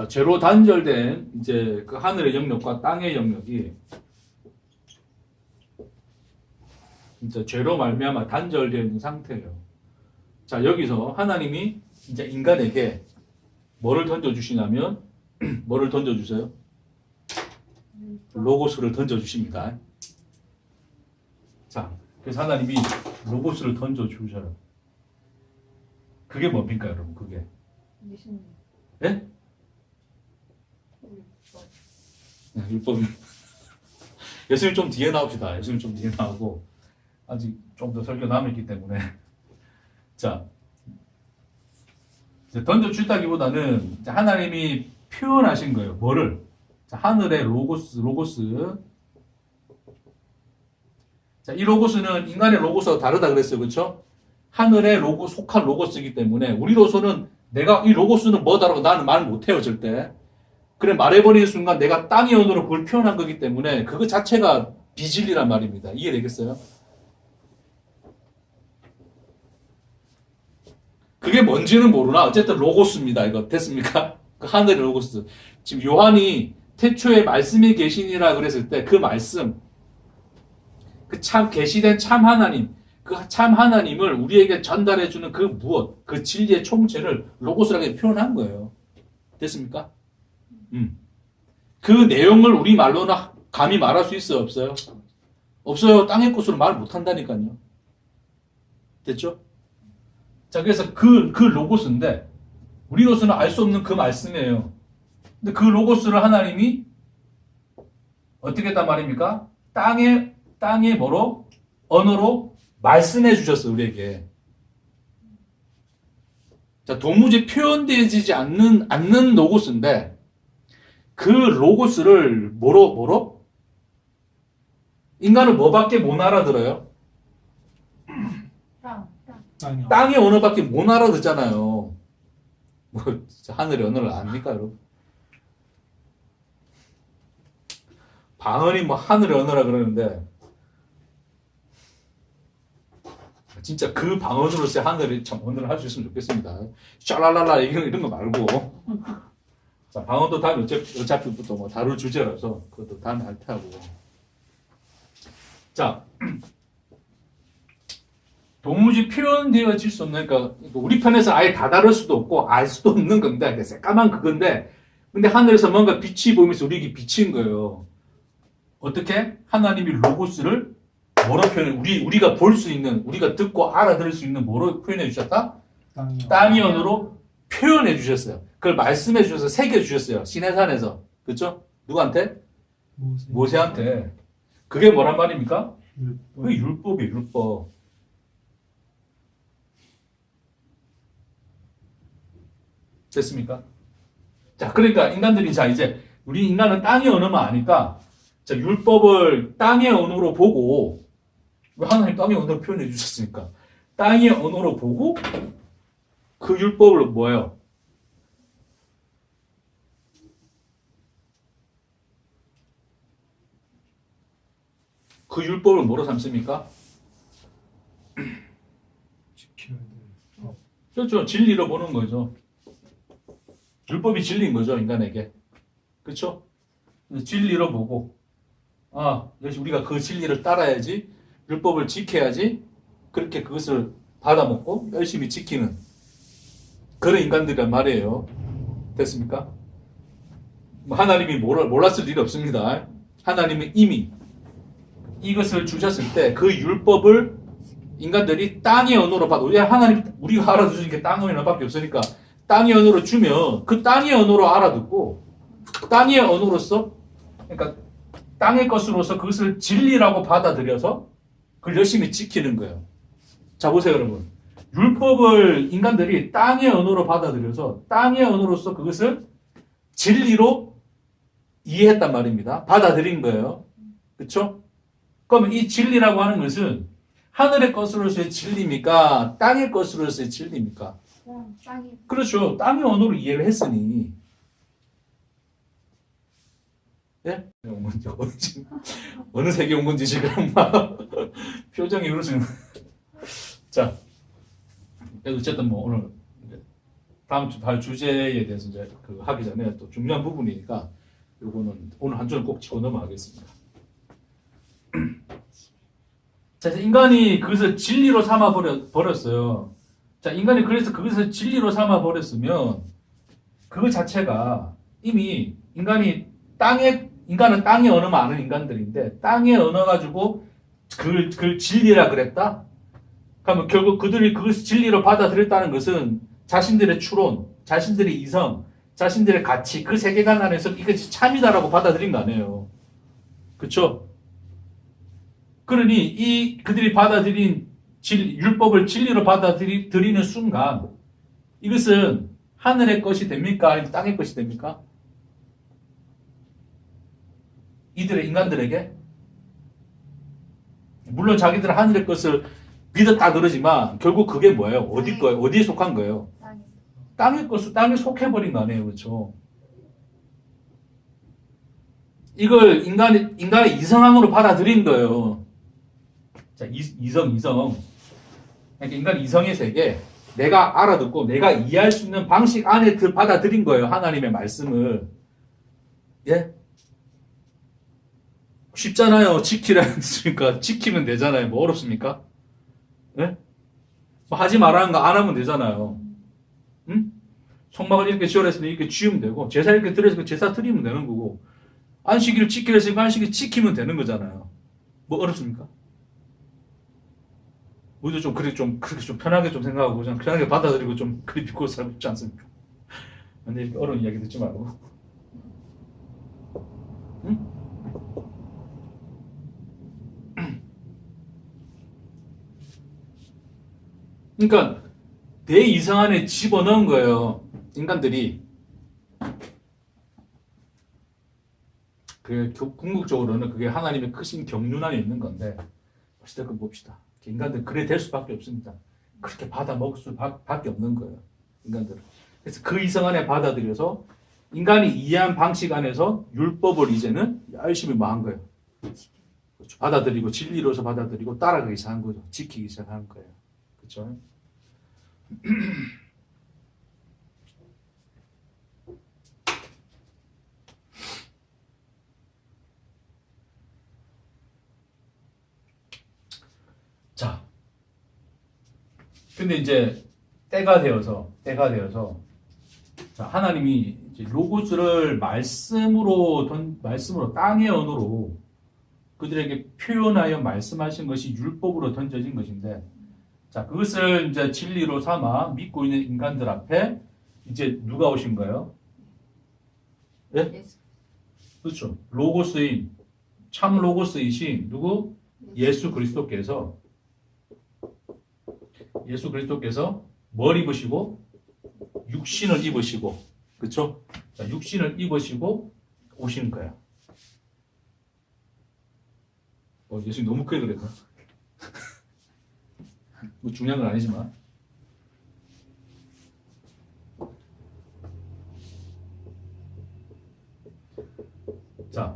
죄로 단절된 이제 그 하늘의 영역과 땅의 영역이 이제 죄로 말미암아 단절되어 있는 상태예요. 자, 여기서 하나님이 이제 인간에게 뭐를 던져주시냐면 뭐를 던져주세요? 로고스를 던져주십니다. 자, 그래서 하나님이 로고스를 던져주셔요. 그게 뭡니까, 여러분? 그게? 예? 네, 율법이. 예수님 좀 뒤에 나옵시다. 예수님 좀 뒤에 나오고 아직 좀 더 설교 남아있기 때문에. 자, 이제 던져주다기보다는 하나님이 표현하신 거예요. 뭐를? 자, 하늘의 로고스. 자, 이 로고스는 인간의 로고스와 다르다 그랬어요. 그렇죠? 하늘의 속한 로고스이기 때문에 우리로서는 내가 이 로고스는 뭐다라고 나는 말 못해요. 절대. 그래 말해버리는 순간 내가 땅의 언어로 그걸 표현한 거기 때문에 그거 자체가 비진리란 말입니다. 이해되겠어요? 그게 뭔지는 모르나 어쨌든 로고스입니다. 이거 됐습니까? 그 하늘의 로고스. 지금 요한이 태초에 말씀이 계시니라 그랬을 때 그 말씀, 그 참 계시된 참 하나님, 그 참 하나님을 우리에게 전달해주는 그 무엇, 그 진리의 총체를 로고스라고 표현한 거예요. 됐습니까? 그 내용을 우리 말로는 감히 말할 수 있어요? 없어요? 없어요. 땅의 것으로 말 못한다니까요. 됐죠? 자, 그래서 그 로고스인데, 우리로서는 알 수 없는 그 말씀이에요. 근데 그 로고스를 하나님이 어떻게 했단 말입니까? 땅에 뭐로? 언어로 말씀해 주셨어, 우리에게. 자, 도무지 표현되지 않는 로고스인데, 그 로고스를 뭐로? 인간은 뭐밖에 못 알아들어요? 땅이요. 땅의 언어밖에 못 알아듣잖아요. 뭐, 하늘의 언어를 압니까, 여러분? 방언이 뭐 하늘의 언어라 그러는데, 진짜 그 방언으로서 하늘이 참 언어를 할 수 있으면 좋겠습니다. 샤랄랄라 이런 거 말고. 자, 방언도 다음에 어차피 뭐 다룰 주제라서 그것도 다음에 할 테고. 자, 도무지 표현되어질 수 없는, 그러니까 우리 편에서 아예 다 다룰 수도 없고 알 수도 없는 건데, 새까만 그건데, 근데 하늘에서 뭔가 빛이 보이면서 우리에게 비친 거예요. 어떻게? 하나님이 로고스를 뭐로 표현해? 우리가 볼 수 있는, 우리가 듣고 알아들을 수 있는 뭐로 표현해 주셨다? 땅이요. 땅의 언어로 표현해 주셨어요. 그걸 말씀해 주셔서 새겨 주셨어요. 시내산에서. 그렇죠? 누구한테? 모세한테. 그게 뭐란 말입니까? 그게 율법이에요, 율법. 됐습니까? 자, 그러니까 인간들이 이제 우리 인간은 땅의 언어만 아니까 자, 율법을 땅의 언어로 보고 왜 하나님 땅의 언어로 표현해 주셨으니까 땅의 언어로 보고 그 율법을 뭐예요? 그 율법을 뭐로 삼습니까? 지켜야 돼. 그렇죠. 진리로 보는 거죠. 율법이 진리인 거죠, 인간에게. 그렇죠? 진리로 보고 역시 우리가 그 진리를 따라야지, 율법을 지켜야지, 그렇게 그것을 받아먹고 열심히 지키는 그런 인간들이란 말이에요. 됐습니까? 하나님이 몰랐을 일이 없습니다. 하나님은 이미 이것을 주셨을 때 그 율법을 인간들이 땅의 언어로 받아. 우리가 알아두는 게 땅의 언어밖에 없으니까 땅의 언어로 주면 그 땅의 언어로 알아듣고 땅의 언어로서, 그러니까 땅의 것으로서 그것을 진리라고 받아들여서 그걸 열심히 지키는 거예요. 자, 보세요, 여러분. 율법을 인간들이 땅의 언어로 받아들여서 땅의 언어로서 그것을 진리로 이해했단 말입니다. 받아들인 거예요. 그렇죠? 그러면 이 진리라고 하는 것은 하늘의 것으로서의 진리입니까? 땅의 것으로서의 진리입니까? 땅이. 그렇죠. 땅의 언어로 이해를 했으니. 예? 어느 세계 온 건지 지금 막 표정이 그러시는. 자, 어쨌든 뭐 오늘 다음 주 달 주제에 대해서 이제 하기 전에 또 중요한 부분이니까 요거는 오늘 한 줄을 꼭 짚고 넘어가겠습니다. 자, 인간이 그것을 진리로 삼아 버렸어요. 자, 인간이 그래서 그것을 진리로 삼아 버렸으면 그것 자체가 이미 인간은 땅의 언어만 아는 인간들인데 땅의 언어 가지고 그걸 진리라 그랬다? 그러면 결국 그들이 그것을 진리로 받아들였다는 것은 자신들의 추론, 자신들의 이성, 자신들의 가치, 그 세계관 안에서 이것이 참이다라고 받아들인 거 아니에요. 그렇죠? 그러니 그들이 받아들인 율법을 진리로 받아들이는 순간 이것은 하늘의 것이 됩니까? 아니면 땅의 것이 됩니까? 인간들에게? 물론 자기들은 하늘의 것을 믿었다 그러지만 결국 그게 뭐예요? 어디 거예요? 어디에 속한 거예요? 땅의 것을 땅에 속해버린 거 아니에요. 그렇죠? 이걸 인간의 이성함으로 받아들인 거예요. 자, 이성. 그러니까 인간 이성의 세계, 내가 알아듣고 내가 이해할 수 있는 방식 안에 받아들인 거예요. 하나님의 말씀을. 예? 쉽잖아요. 지키라 했으니까 지키면 되잖아요. 뭐 어렵습니까? 예? 뭐 하지 말라는 거 안 하면 되잖아요. 응? 성막을 이렇게 지어라 했으니 이렇게 지으면 되고, 제사 이렇게 드려서 그 제사 드리면 되는 거고, 안식일을 지키라 했으니까 안식일 지키면 되는 거잖아요. 뭐 어렵습니까? 우리도 좀 그렇게 좀 편하게 좀 생각하고 그냥 편하게 받아들이고 좀 그리 믿고 살고 싶지 않습니까? 근데 이렇게 어려운 이야기 듣지 말고. 응? 그러니까 내 이상 안에 집어넣은 거예요. 인간들이. 그 궁극적으로는 그게 하나님의 크신 경륜 안에 있는 건데 어쨌든 봅시다. 인간들 그래 될 수밖에 없습니다. 그렇게 받아 먹을 수밖에 없는 거예요. 인간들은. 그래서 그 이상 안에 받아들여서 인간이 이해한 방식 안에서 율법을 이제는 열심히 뭐 한 거예요. 그렇죠. 받아들이고 진리로서 받아들이고 따라가기 시작한 거죠. 지키기 시작한 거예요. 그렇죠? 자, 근데 이제 때가 되어서 자, 하나님이 이제 로고스를 말씀으로 땅의 언어로 그들에게 표현하여 말씀하신 것이 율법으로 던져진 것인데, 자, 그것을 이제 진리로 삼아 믿고 있는 인간들 앞에 이제 누가 오신 거예요? 예? 그렇죠. 로고스인 참 로고스이신 누구? 예수 그리스도께서 뭘 입으시고 육신을 입으시고, 그렇죠? 자, 육신을 입으시고 오신 거야. 예수님 너무 크게 그랬나? 뭐 중요한 건 아니지만. 자,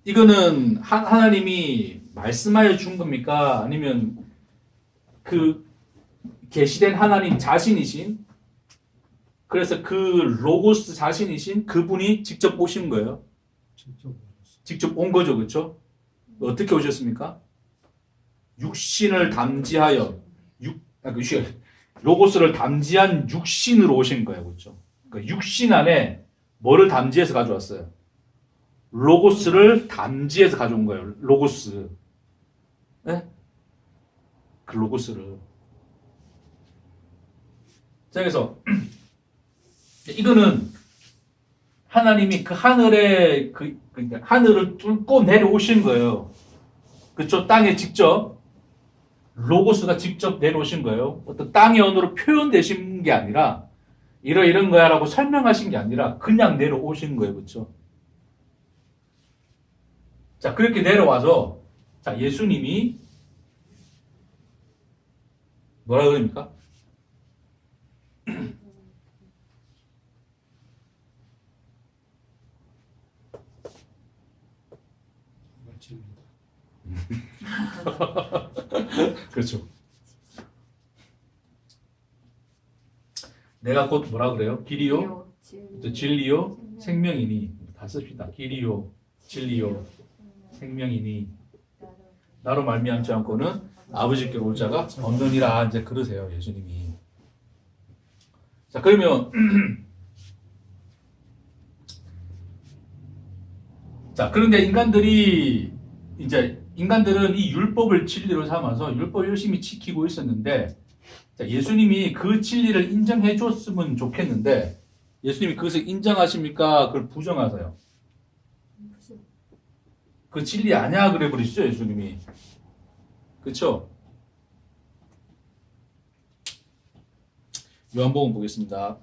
이거는 하나님이 말씀하여 준 겁니까? 아니면 그 계시된 하나님 자신이신, 그래서 그 로고스 자신이신 그분이 직접 오신 거예요. 직접 온 거죠, 그렇죠? 어떻게 오셨습니까? 육신을 담지하여 로고스를 담지한 육신으로 오신 거예요, 그렇죠? 그러니까 육신 안에 뭐를 담지해서 가져왔어요? 로고스를 담지해서 가져온 거예요. 로고스, 네? 그 로고스를. 자, 그래서 이거는 하나님이 그 하늘에 그러니까 하늘을 뚫고 내려오신 거예요. 그쪽 땅에 직접 로고스가 직접 내려오신 거예요. 어떤 땅의 언어로 표현되신 게 아니라 이런 거야라고 설명하신 게 아니라 그냥 내려오신 거예요, 그렇죠? 자, 그렇게 내려와서 자, 예수님이 뭐라 그럽니까? 그렇죠. 내가 곧 뭐라 그래요? 길이요, 진리요, 생명이니. 다 씁시다. 길이요, 진리요, 생명이니 나로 말미암지 않고는 아버지께로 올 자가 없느니라. 이제 그러세요, 예수님이. 자, 그러면 자, 그런데 인간들은 이 율법을 진리로 삼아서 율법을 열심히 지키고 있었는데, 자, 예수님이 그 진리를 인정해 줬으면 좋겠는데, 예수님이 그것을 인정하십니까? 그걸 부정하세요. 그 진리 아니야 그래 버리시죠, 예수님이. 그렇죠? 요한복음 보겠습니다.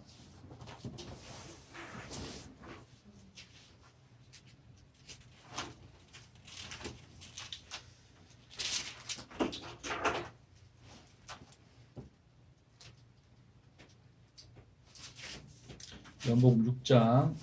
요한복음 6장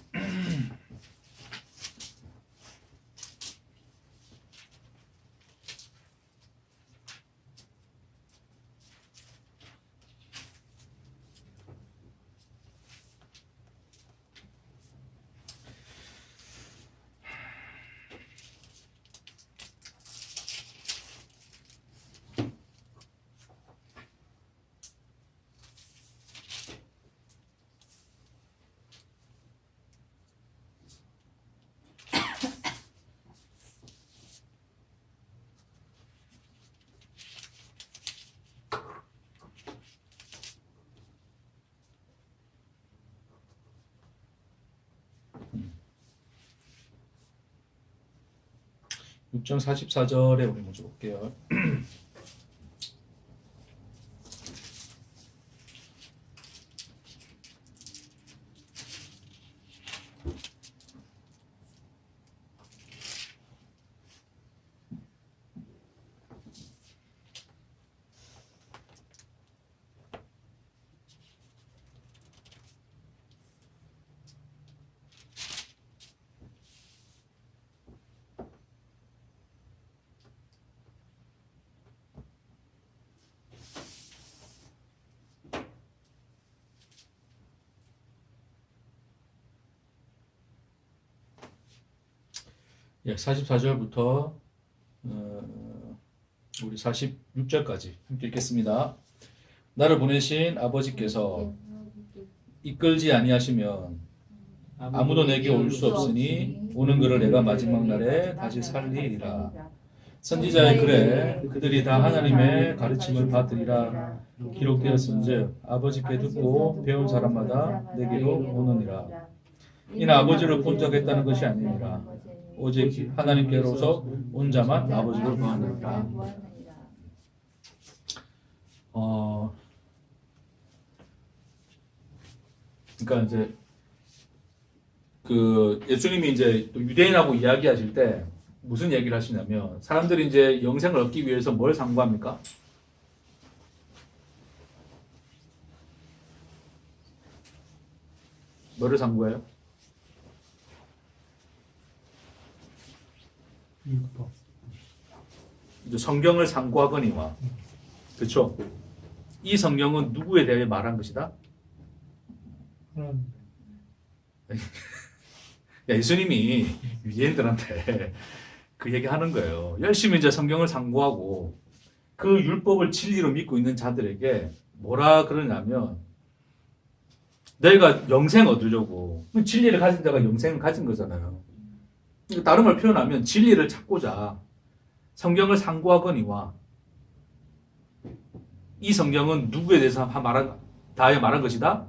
6장 44절에 우리 먼저 볼게요. 예, 44절부터 우리 46절까지 함께 읽겠습니다. 나를 보내신 아버지께서 이끌지 아니하시면 아무도 내게 올 수 없으니 오는 그를 내가 마지막 날에 다시 살리리라. 선지자의 글에 그들이 다 하나님의 가르침을 받으리라 기록되었은즉 아버지께 듣고 배운 사람마다 내게로 오느니라. 이는 아버지를 본 적 있다는 것이 아니니라. 오직 하나님께로서 온 자만 아버지를 보았느니라. 그러니까 이제 그 예수님이 이제 또 유대인하고 이야기하실 때 무슨 얘기를 하시냐면 사람들이 이제 영생을 얻기 위해서 뭘 상고합니까? 뭐를 상고해요? 율법. 이제 성경을 상고하거니와 그렇죠? 이 성경은 누구에 대해 말한 것이다? 하나님. 예수님이 유대인들한테 그 얘기 하는 거예요. 열심히 이제 성경을 상고하고 그 율법을 진리로 믿고 있는 자들에게 뭐라 그러냐면 너희가 영생 얻으려고 진리를 가진 자가 영생을 가진 거잖아요. 다른 말 표현하면 진리를 찾고자 성경을 상고하거니와 이 성경은 누구에 대해서 다하여 말한 것이다?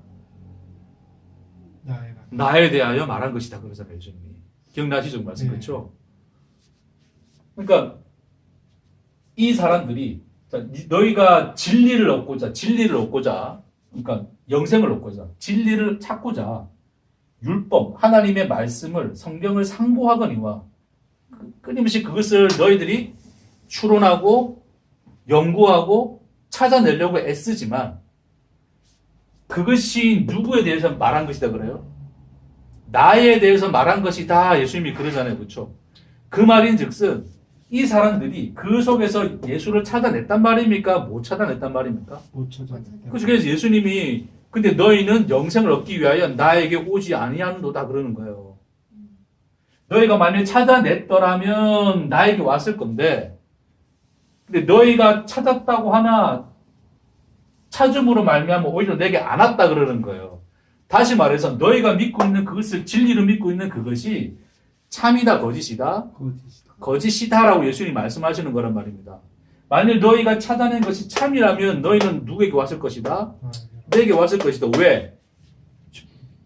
나에 대하여 말한 것이다 그러잖아요. 예수님이. 기억나시죠? 그 말씀. 네. 그렇죠? 그러니까 이 사람들이 너희가 진리를 얻고자 그러니까 영생을 얻고자 진리를 찾고자 율법, 하나님의 말씀을 성경을 상고하거니와 끊임없이 그것을 너희들이 추론하고 연구하고 찾아내려고 애쓰지만 그것이 누구에 대해서 말한 것이다 그래요? 나에 대해서 말한 것이다. 예수님이 그러잖아요. 그렇죠? 그 말인즉슨 이 사람들이 그 속에서 예수를 찾아냈단 말입니까? 못 찾아냈단 말입니까? 못 찾아냈다. 그래서 예수님이 근데 너희는 영생을 얻기 위하여 나에게 오지 아니하는도다 그러는 거예요. 너희가 만약에 찾아냈더라면 나에게 왔을 건데 근데 너희가 찾았다고 하나 찾음으로 말미암아 오히려 내게 안 왔다 그러는 거예요. 다시 말해서 너희가 믿고 있는 그것을 진리로 믿고 있는 그것이 참이다 거짓이다? 거짓이다라고 예수님이 말씀하시는 거란 말입니다. 만일 너희가 찾아낸 것이 참이라면 너희는 누구에게 왔을 것이다? 내게 왔을 것이다. 왜?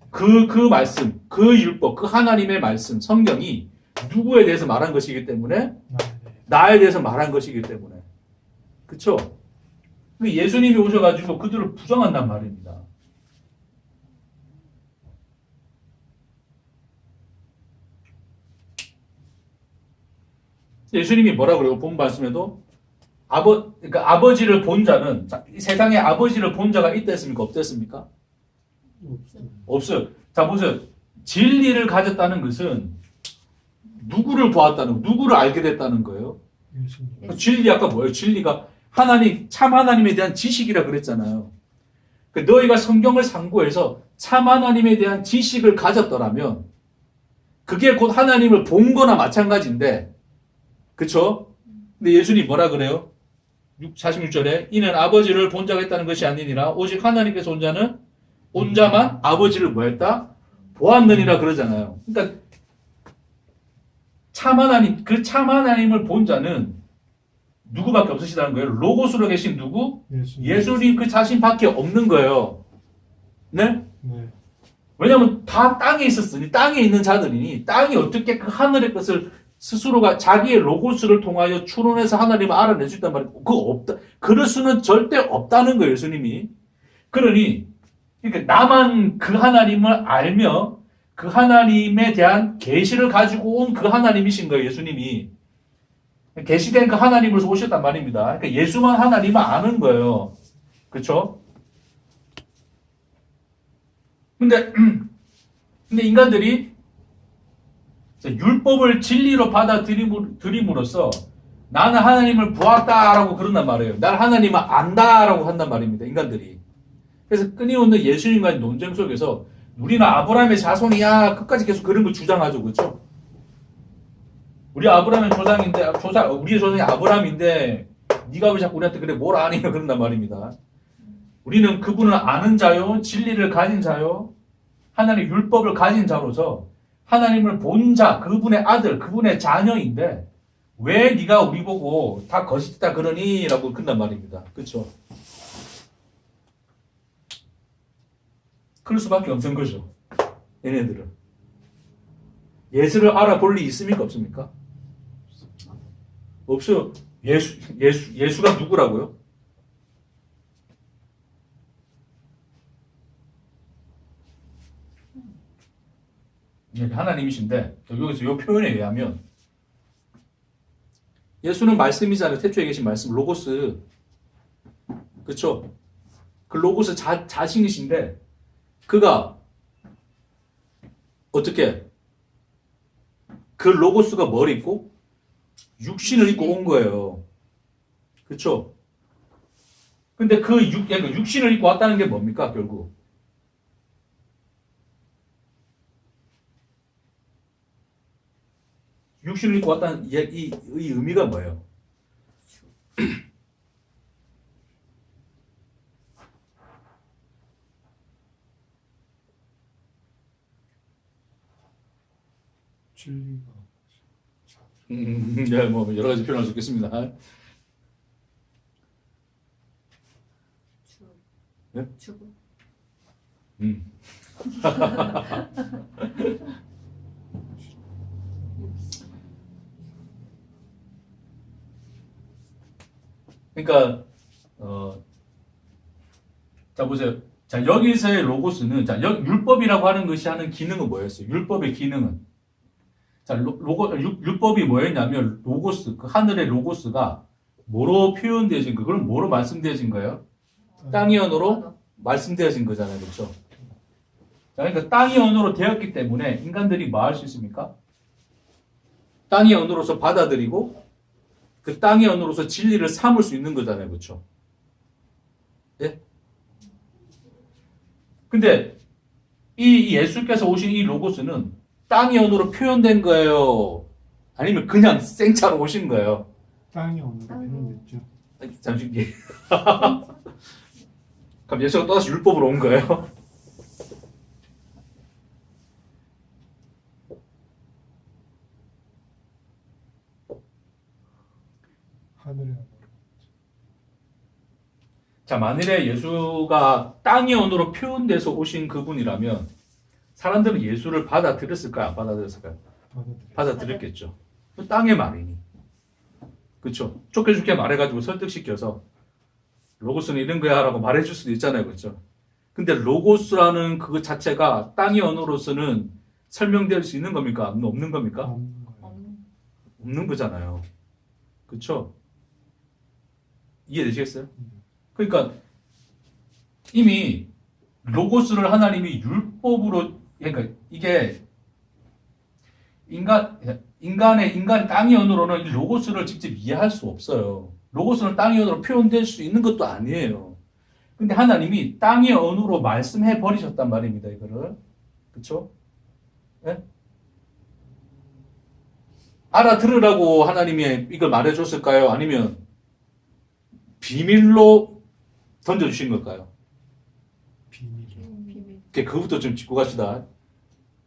그 말씀, 그 율법, 그 하나님의 말씀, 성경이 누구에 대해서 말한 것이기 때문에 나에 대해서 말한 것이기 때문에 그쵸? 예수님이 오셔가지고 그들을 부정한단 말입니다. 예수님이 뭐라 그래요? 본 말씀에도 그러니까 아버지를 본 자는 이 세상에 아버지를 본 자가 있다 했습니까? 없다 했습니까? 없어요. 자 보세요. 진리를 가졌다는 것은 누구를 보았다는 누구를 알게 됐다는 거예요. 진리 아까 뭐예요? 진리가 참 하나님에 대한 지식이라 그랬잖아요. 너희가 성경을 상고해서 참 하나님에 대한 지식을 가졌더라면 그게 곧 하나님을 본 거나 마찬가지인데 그쵸? 근데 예수님이 뭐라 그래요? 46절에 이는 아버지를 본 자가 있다는 것이 아니니라 오직 하나님께서 온 자만 아버지를 뭐 했다? 보았느니라 그러잖아요. 그러니까 참 하나님을 본 자는 누구밖에 없으시다는 거예요. 로고스로 계신 누구? 예수님 그 자신밖에 없는 거예요. 네? 왜냐하면 다 땅에 있었으니 땅에 있는 자들이니 땅이 어떻게 그 하늘의 것을 스스로가 자기의 로고스를 통하여 추론해서 하나님을 알아낼 수 있단 말이에요. 그거 없다. 그럴 수는 절대 없다는 거예요, 예수님이. 그러니 그러니까 나만 그 하나님을 알며 그 하나님에 대한 계시를 가지고 온 그 하나님이신 거예요, 예수님이. 계시된 그 하나님으로서 오셨단 말입니다. 그러니까 예수만 하나님을 아는 거예요. 그렇죠? 근데 인간들이 율법을 진리로 받아들임으로써 나는 하나님을 보았다라고 그런단 말이에요. 나는 하나님을 안다라고 한단 말입니다. 인간들이. 그래서 끊임없는 예수님과의 논쟁 속에서 우리는 아브라함의 자손이야 끝까지 계속 그런 걸 주장하죠. 그렇죠? 우리 아브라함의 조상인데 우리의 조상이 아브라함인데 네가 왜 자꾸 우리한테 그래 뭘 아니 그런단 말입니다. 우리는 그분을 아는 자요, 진리를 가진 자요, 하나님의 율법을 가진 자로서 하나님을 본 자, 그분의 아들, 그분의 자녀인데 왜 네가 우리 보고 다 거짓다 그러니? 라고 그런단 말입니다. 그렇죠? 그럴 수밖에 없는 거죠. 얘네들은. 예수를 알아볼 리 있습니까? 없습니까? 없어요. 예수가 누구라고요? 하나님이신데 여기서 이 표현에 의하면 예수는 말씀이잖아요. 태초에 계신 말씀 로고스. 그렇죠? 그 로고스 자신이신데 그가 어떻게 그 로고스가 뭘 입고 육신을 입고 온 거예요. 그렇죠? 근데 그 육신을 입고 왔다는 게 뭡니까? 결국 육신을 입고 왔다는 이 의미가 뭐예요? 진리가 네, 뭐 여러 가지 표현할 수 있겠습니다. 네? 죽음. 그러니까 자 보세요. 자 여기서의 로고스는 율법이라고 하는 것이 하는 기능은 뭐였어요? 율법의 기능은 율법이 뭐였냐면 로고스, 그 하늘의 로고스가 뭐로 표현되어진 거, 그럼 뭐로 말씀되어진 거예요? 땅의 언어로 말씀되어진 거잖아요, 그렇죠? 자, 그러니까 땅의 언어로 되었기 때문에 인간들이 뭐 할 수 있습니까? 땅의 언어로서 받아들이고 그 땅의 언어로서 진리를 삼을 수 있는 거잖아요, 그렇죠? 예? 근데 이 예수께서 오신 이 로고스는 땅의 언어로 표현된 거예요? 아니면 그냥 생차로 오신 거예요? 땅이 언어로 표현됐죠. 잠시 그럼 예수가 또다시 율법으로 온 거예요? 하늘의 언어로. 자, 만일에 예수가 땅의 언어로 표현돼서 오신 그분이라면 사람들은 예수를 받아들였을까요? 안 받아들였을까요? 받아들였겠죠. 땅의 말이니. 그렇죠? 좋게 좋게 말해가지고 설득시켜서 로고스는 이런 거야 라고 말해줄 수도 있잖아요. 그렇죠? 근데 로고스라는 그 자체가 땅의 언어로서는 설명될 수 있는 겁니까? 없는 겁니까? 없는 거예요. 없는 거잖아요. 그렇죠? 이해되시겠어요? 그러니까 이미 로고스를 하나님이 율법으로, 그러니까 이게 인간의 땅의 언어로는 이 로고스를 직접 이해할 수 없어요. 로고스는 땅의 언어로 표현될 수 있는 것도 아니에요. 근데 하나님이 땅의 언어로 말씀해 버리셨단 말입니다. 이거를. 그렇죠? 네? 알아들으라고 하나님이 이걸 말해줬을까요? 아니면 비밀로 던져주신 걸까요? 비밀이요. 비밀. 그거부터 좀 짚고 갑시다.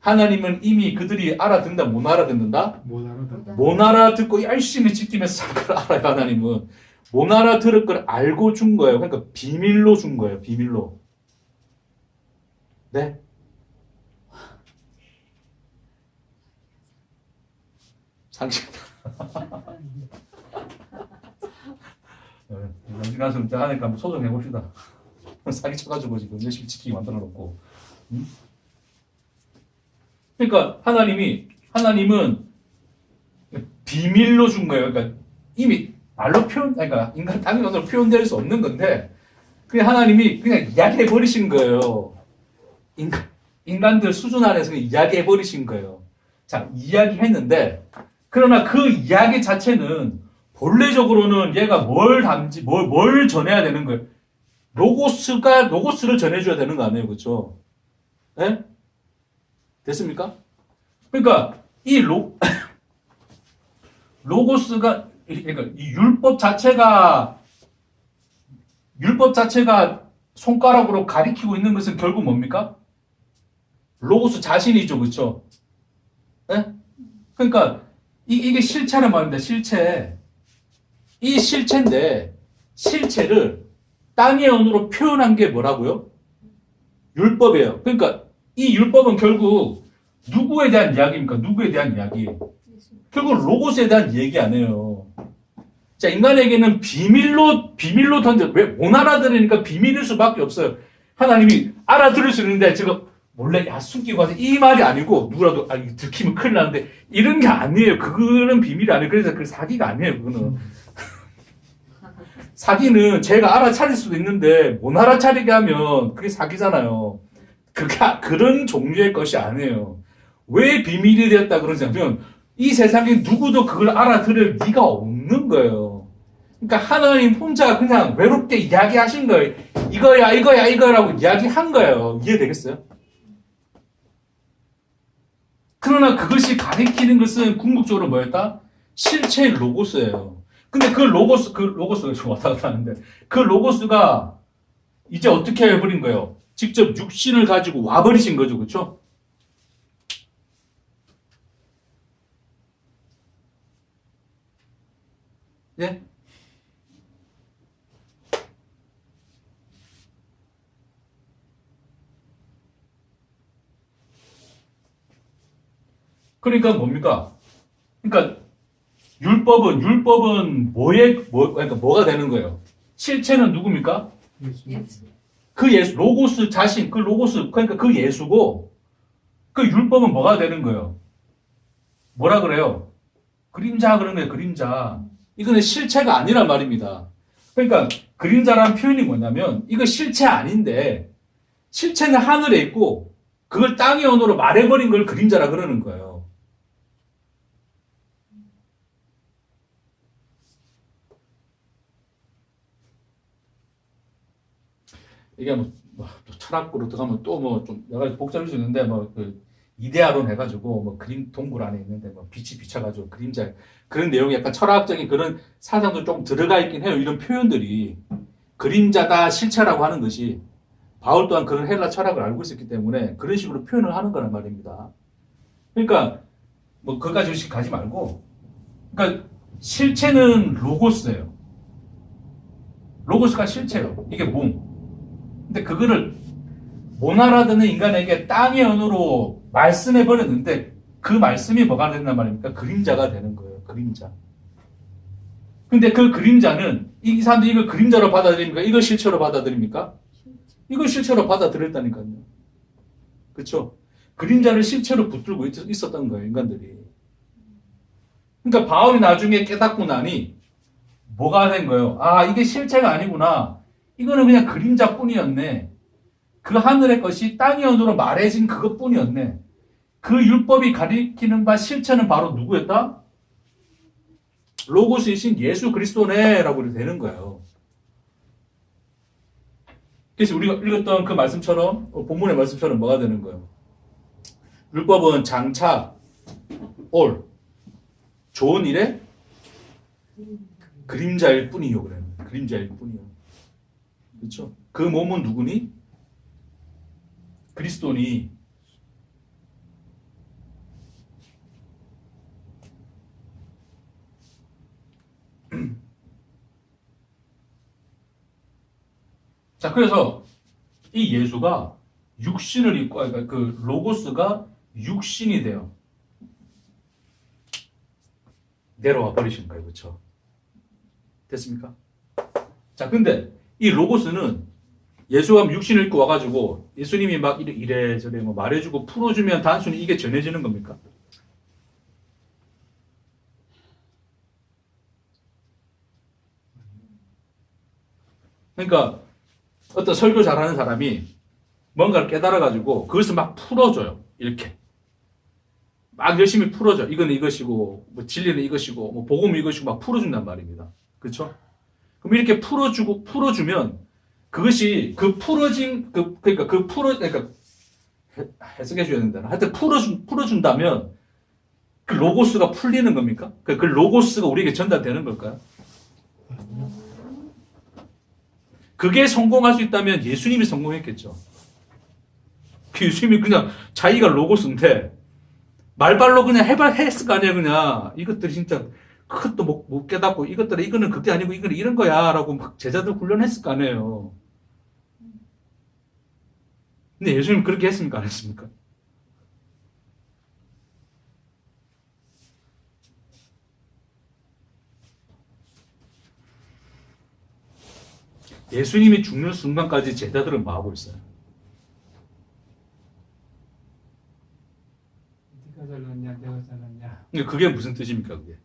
하나님은 이미 그들이 알아듣는다, 못 알아듣는다? 못 알아듣고. 못 알아듣고 열심히 지키면서 살 걸 알아요, 하나님은. 못 알아들을 걸 알고 준 거예요. 그러니까 비밀로 준 거예요, 비밀로. 네? 상식. 나중에 가서 이제 하니까 한번 소송해 봅시다. 사기 쳐가지고 지금 열심히 지키게 만들어 놓고. 응? 그러니까 하나님은 비밀로 준 거예요. 그러니까 이미 말로 그러니까 인간 당연히 언어로 표현될 수 없는 건데, 그냥 하나님이 그냥 이야기해 버리신 거예요. 인간들 수준 안에서 이야기해 버리신 거예요. 자, 이야기했는데, 그러나 그 이야기 자체는 본래적으로는 얘가 뭘 전해야 되는 거예요. 로고스를 전해줘야 되는 거 아니에요, 그렇죠? 네? 됐습니까? 그러니까 이 로고스가 그러니까 이 율법 자체가 손가락으로 가리키고 있는 것은 결국 뭡니까? 로고스 자신이죠, 그렇죠? 네? 그러니까 이게 실체란 말입니다. 실체. 이 실체인데 실체를 땅의 언어로 표현한 게 뭐라고요? 율법이에요. 그러니까 이 율법은 결국 누구에 대한 이야기입니까? 누구에 대한 이야기? 결국 로고스에 대한 얘기 아니에요. 자, 인간에게는 비밀로 왜 못 알아들으니까 비밀일 수밖에 없어요. 하나님이 알아들을 수 있는데 지금 몰래 숨기고 와서 이 말이 아니고 누구라도 이거 들키면 큰일 나는데 이런 게 아니에요. 그거는 비밀이 아니에요. 그래서 그 사기가 아니에요. 그거는. 사기는 제가 알아차릴 수도 있는데 못 알아차리게 하면 그게 사기잖아요. 그런 종류의 것이 아니에요. 왜 비밀이 되었다 그러냐면 이 세상에 누구도 그걸 알아들을 리가 없는 거예요. 그러니까 하나님 혼자 그냥 외롭게 이야기하신 거예요. 이거야라고 이야기한 거예요. 이해되겠어요? 그러나 그것이 가리키는 것은 궁극적으로 뭐였다? 실체의 로고스예요. 근데 그 로고스가 좀 왔다 갔다 하는데, 그 로고스가 이제 어떻게 해버린 거예요? 직접 육신을 가지고 와버리신 거죠. 그쵸? 예? 그러니까 뭡니까? 그러니까 율법은 그러니까 뭐가 되는 거예요? 실체는 누굽니까? 예수. 그 예수, 로고스 자신, 그러니까 그 예수고, 그 율법은 뭐가 되는 거예요? 뭐라 그래요? 그림자 그런 거예요, 그림자. 이거는 실체가 아니란 말입니다. 그러니까 그림자라는 표현이 뭐냐면, 이거 실체 아닌데, 실체는 하늘에 있고, 그걸 땅의 언어로 말해버린 걸 그림자라 그러는 거예요. 이게 또 철학으로 들어가면 또 좀 여러 가지 복잡할 수 있는데 그 이데아론 해가지고 그림 동굴 안에 있는데 빛이 비쳐가지고 그림자 그런 내용이 약간 철학적인 그런 사상도 좀 들어가 있긴 해요. 이런 표현들이 그림자다 실체라고 하는 것이 바울 또한 그런 헬라 철학을 알고 있었기 때문에 그런 식으로 표현을 하는 거란 말입니다. 그러니까 그까지 가지 말고 그러니까 실체는 로고스예요. 로고스가 실체예요. 이게 몸. 근데 그거를 못 알아듣는 인간에게 땅의 언어로 말씀해 버렸는데 그 말씀이 뭐가 된단 말입니까? 그림자가 되는 거예요. 그림자. 근데 그 그림자는 이 사람들이 이걸 그림자로 받아들입니까? 이걸 실체로 받아들입니까? 이걸 실체로 받아들였다니까요. 그렇죠? 그림자를 실체로 붙들고 있었던 거예요. 인간들이. 그러니까 바울이 나중에 깨닫고 나니 뭐가 된 거예요? 아, 이게 실체가 아니구나. 이거는 그냥 그림자뿐이었네. 그 하늘의 것이 땅의 언어로 말해진 그것뿐이었네. 그 율법이 가리키는 바 실체는 바로 누구였다? 로고스이신 예수 그리스도네라고 되는 거예요. 그래서 우리가 읽었던 그 말씀처럼 본문의 말씀처럼 뭐가 되는 거예요? 율법은 장차 올 좋은 일에 그림자일 뿐이요. 그래요. 그림자일 뿐이요. 그렇죠? 그 몸은 누구니? 그리스도니. 자, 그래서 이 예수가 육신을 입고, 그러니까 그 로고스가 육신이 돼요. 내려와 버리시는 거예요. 그렇죠? 됐습니까? 자, 근데 이 로고스는 예수가 육신을 입고 와가지고 예수님이 막 이래저래 뭐 말해주고 풀어주면 단순히 이게 전해지는 겁니까? 그러니까 어떤 설교 잘하는 사람이 뭔가를 깨달아가지고 그것을 막 풀어줘요. 이렇게 막 열심히 풀어줘. 이거는 이것이고 뭐 진리는 이것이고 뭐 복음은 이것이고 막 풀어준단 말입니다. 그렇죠? 그럼 이렇게 풀어주면 그것이 그 풀어진 그러니까 해석해 줘야 된다. 하여튼 풀어준다면 그 로고스가 풀리는 겁니까? 그 로고스가 우리에게 전달되는 걸까요? 아니요. 그게 성공할 수 있다면 예수님이 성공했겠죠. 그 예수님이 그냥 자기가 로고스인데 말발로 그냥 했을 거 아니에요. 그냥 이것들이 진짜 그것도 못 깨닫고 이거는 그게 아니고 이거는 이런 거야 라고 막 제자들 훈련했을 거 아니에요. 근데 예수님 그렇게 했습니까? 안 했습니까? 예수님이 죽는 순간까지 제자들은 뭐 하고 있어요? 네가 잘났냐 내가 잘났냐. 근데 그게 무슨 뜻입니까? 그게?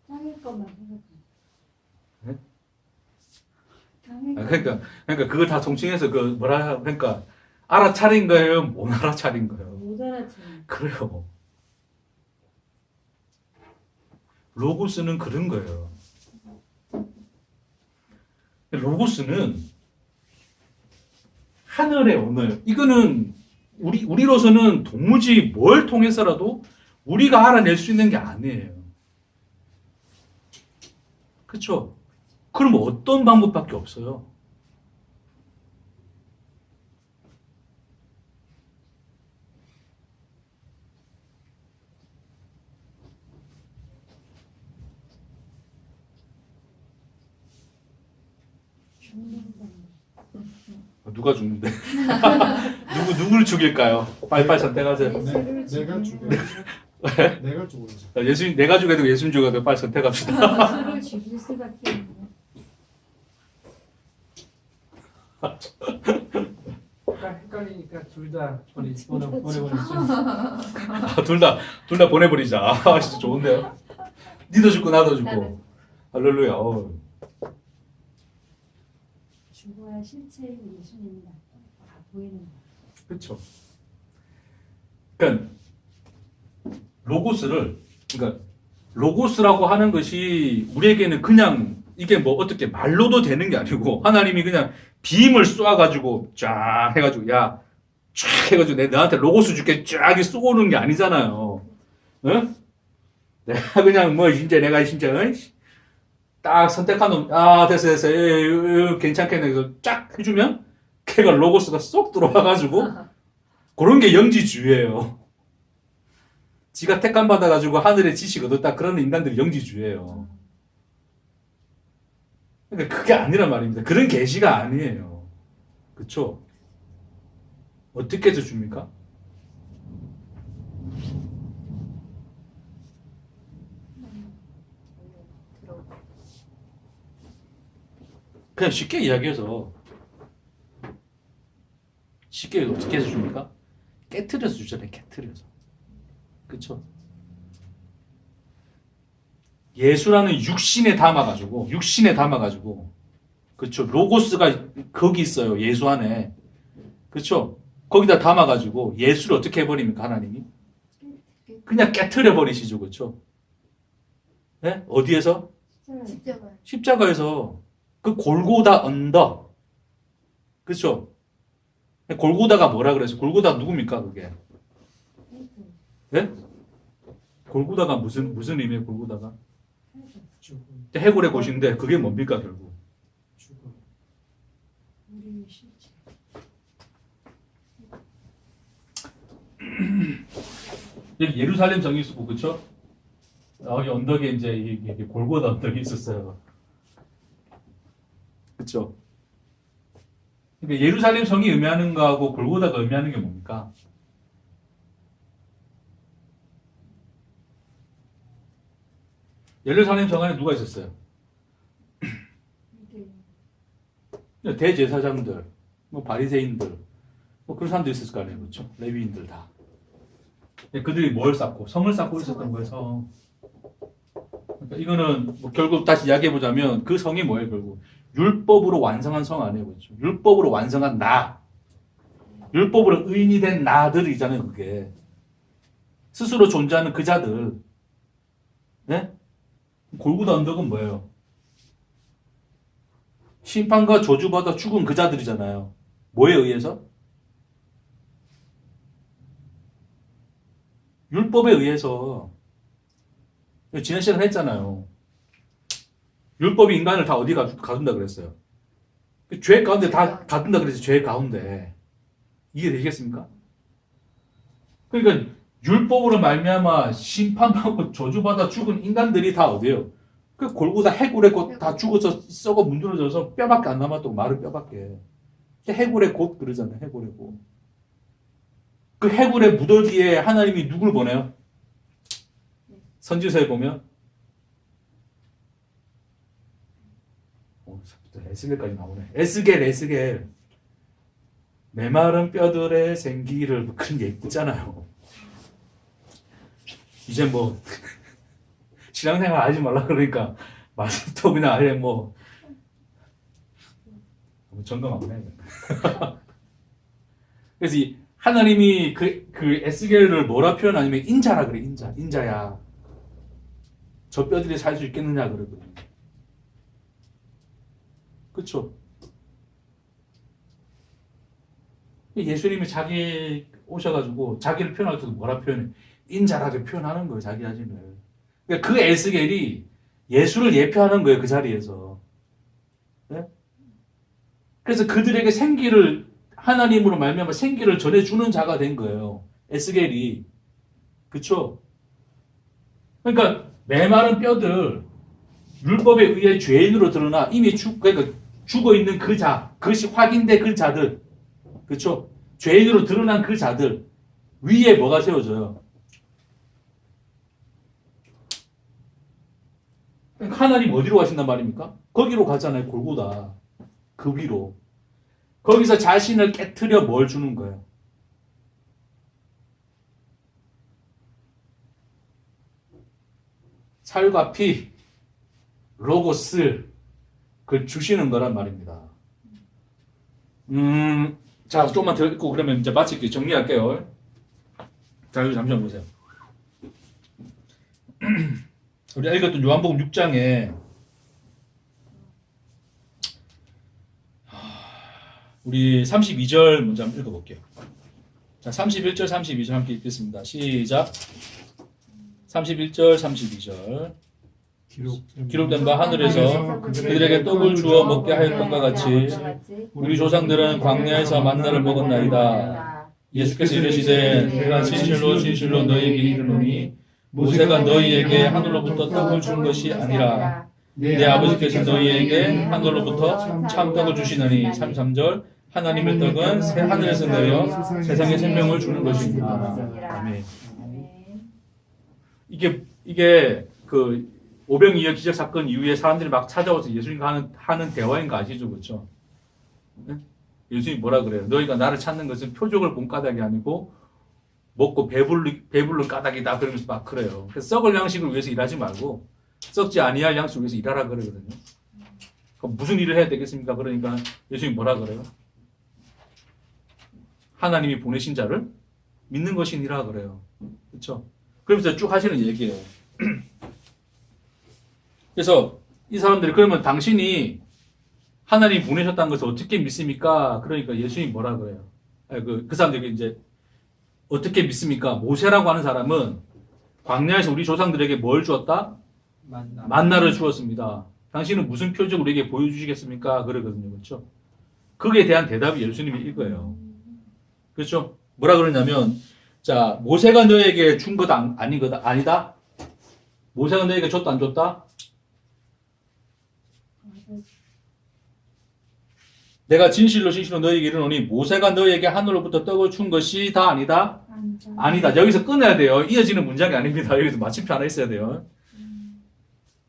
짱일 것만 생각해. 네? 짱일 그러니까 그걸 다 총칭해서 그러니까 알아차린 거예요? 못 알아차린 거예요? 못 알아채. 그래요. 로고스는 그런 거예요. 로고스는 하늘의 언어예요. 이거는 우리로서는 도무지 뭘 통해서라도 우리가 알아낼 수 있는 게 아니에요. 그렇죠? 그럼 어떤 방법밖에 없어요? 누가 죽는데? 누구를 죽일까요? 빨리빨리 선택하세요. 내가 죽여. 내가 죽어야지. 예수님, 내가 죽여야 되고 예수님 죽여야 되고 빨리 선택합시다. 예수를 죽일 수밖에 없네. 헷갈리니까 둘 다 보내버리죠. 둘 다 보내버리자. 아, 진짜 좋은데요? 니도 죽고 나도 죽고. 나도. 할렐루야. 죽어야 실체인 예수님이 다 보이는 거야. 그렇죠. 그러니까 로고스라고 하는 것이 우리에게는 그냥 이게 뭐 어떻게 말로도 되는 게 아니고 하나님이 그냥 빔을 쏴가지고 쫙 해가지고 야 쫙 해가지고 너한테 로고스 줄게 쫙 쏘는 게 아니잖아요. 응? 내가 그냥 뭐 진짜 내가 진짜 딱 선택한 놈 됐어 괜찮겠네 그래서 쫙 해주면 걔가 로고스가 쏙 들어와가지고 그런 게 영지주의예요. 지가 택감 받아가지고 하늘의 지식을 얻었다 그런 인간들이 영지주의예요. 그러니까 그게 아니란 말입니다. 그런 계시가 아니에요. 그렇죠? 어떻게 해서 줍니까? 그냥 쉽게 이야기해서 쉽게 어떻게 해서 줍니까? 깨트려서 주잖아요. 깨트려서. 그렇죠? 예수라는 육신에 담아가지고 그렇죠? 로고스가 거기 있어요. 예수 안에. 그렇죠? 거기다 담아가지고 예수를 어떻게 해버립니까? 하나님이? 그냥 깨트려 버리시죠. 그렇죠? 네? 어디에서? 십자가. 십자가에서 그 골고다 언덕. 그렇죠? 골고다가 뭐라 그래서 골고다 누굽니까? 그게? 네? 골고다가 무슨 의미예요? 골고다가? 죽음. 해골의 곳인데 그게 뭡니까 결국? 죽음. 우리 실체. 여기 예루살렘 정의수고 그렇죠? 여기 언덕에 이제 이게 골고다 언덕이 있었어요. 그렇죠? 그러니까 예루살렘 성이 의미하는 거하고 골고다가 의미하는 게 뭡니까? 예루살렘 성 안에 누가 있었어요? 이게 대제사장들, 뭐 바리새인들, 뭐 그런 사람들 있었을 거 아니에요, 그렇죠? 레위인들 다. 그들이 뭘 쌓고 성을 쌓고 있었던 거예요, 성. 그러니까 이거는 뭐 결국 다시 이야기해 보자면 그 성이 뭐예요, 결국 율법으로 완성한 성 아니에요, 그렇죠? 율법으로 완성한 나, 율법으로 의인이 된 나들이잖아요, 그게. 스스로 존재하는 그 자들, 네? 골고다 언덕은 뭐예요? 심판과 저주받아 죽은 그 자들이잖아요. 뭐에 의해서? 율법에 의해서. 지난 시간에 했잖아요. 율법이 인간을 다 어디 가둔다 그랬어요? 죄 가운데 다 가둔다 그랬어요. 죄 가운데. 이해되시겠습니까? 그러니까 율법으로 말미암아 심판받고 저주받아 죽은 인간들이 다 어디예요? 그 골고다 해골에 곧 다 죽어서 썩어 문드러져서 뼈밖에 안 남았다고, 마른 뼈밖에. 해골의 곧 그러잖아요. 해골의 곧. 그 해골의 무더기에 하나님이 누굴 보내요? 선지서에 보면 에스겔까지 나오네. 에스겔. 메마른 뼈들의 생기를, 그런 게 있잖아요. 이제 뭐 신앙생활 하지 말라 그러니까 말씀도 그냥 아예 뭐 점검 안 해. 그래서 이 하나님이 그 에스겔을 뭐라 표현하냐면 인자라 그래. 인자야. 저 뼈들이 살 수 있겠느냐 그러거든요. 그렇죠? 예수님이 자기 오셔가지고 자기를 표현할 때도 뭐라 표현해? 인자라고 표현하는 거예요, 자기 자신을. 그러니까 그 에스겔이 예수를 예표하는 거예요, 그 자리에서. 네? 그래서 그들에게 생기를, 하나님으로 말미암아 생기를 전해주는 자가 된 거예요, 에스겔이. 그쵸? 그러니까 메마른 뼈들, 율법에 의해 죄인으로 드러나 이미 그러니까 죽어 있는 그 그것이 확인된 그 자들, 그쵸? 죄인으로 드러난 그 자들 위에 뭐가 세워져요? 그러니까 하나님 어디로 가신단 말입니까? 거기로 가잖아요, 골고다. 그 위로. 거기서 자신을 깨트려 뭘 주는 거예요? 살과 피, 로고스, 그걸 주시는 거란 말입니다. 자, 조금만 더 읽고 그러면 이제 마칠게요. 정리할게요. 자, 여기 잠시만 보세요. 우리가 읽었던 요한복음 6장에 우리 32절 먼저 한번 읽어볼게요. 자, 31절, 32절 함께 읽겠습니다. 시작. 31절, 32절. 기록된 바 하늘에서 그들에게 떡을 주어 먹게 하였던과 같이 우리 조상들은 광야에서 만나를 먹었나이다. 예수께서 이르시되 내가 진실로 너희에게 이르노니 모세가 너희에게 하늘로부터 떡을 준 것이 아니라 내 아버지께서 너희에게 하늘로부터 참떡을 주시느니. 33절 하나님의 떡은 새 하늘에서 내려 세상에 생명을 주는 것입니다. 아멘. 이게 그 오병이어 기적 사건 이후에 사람들이 막 찾아와서 예수님과 하는 대화인 거 아시죠? 그렇죠? 네? 예수님이 뭐라 그래요? 너희가 나를 찾는 것은 표적을 본 까닭이 아니고 먹고 배불른 까닭이다. 그러면서 막 그래요. 그래서 썩을 양식을 위해서 일하지 말고 썩지 아니할 양식을 위해서 일하라 그러거든요. 그럼 무슨 일을 해야 되겠습니까? 그러니까 예수님이 뭐라 그래요? 하나님이 보내신 자를 믿는 것이니라 그래요. 그렇죠? 그러면서 쭉 하시는 얘기예요. 그래서 이 사람들이 그러면 당신이 하나님이 보내셨다는 것을 어떻게 믿습니까? 그러니까 예수님이 뭐라 그래요? 그 사람들이 이제 어떻게 믿습니까? 모세라고 하는 사람은 광야에서 우리 조상들에게 뭘 주었다? 만나를 주었습니다. 당신은 무슨 표적을 우리에게 보여주시겠습니까? 그러거든요. 그렇죠? 거기에 대한 대답이 예수님이 이거예요. 그렇죠? 뭐라 그러냐면, 자, 모세가 너에게 준 것 아니다? 모세가 너에게 줬다 안 줬다? 내가 진실로 진실로 너희에게 이르노니 모세가 너희에게 하늘로부터 떡을 준 것이 다 아니다? 아니다. 여기서 끊어야 돼요. 이어지는 문장이 아닙니다. 여기서 마침표 하나 있어야 돼요.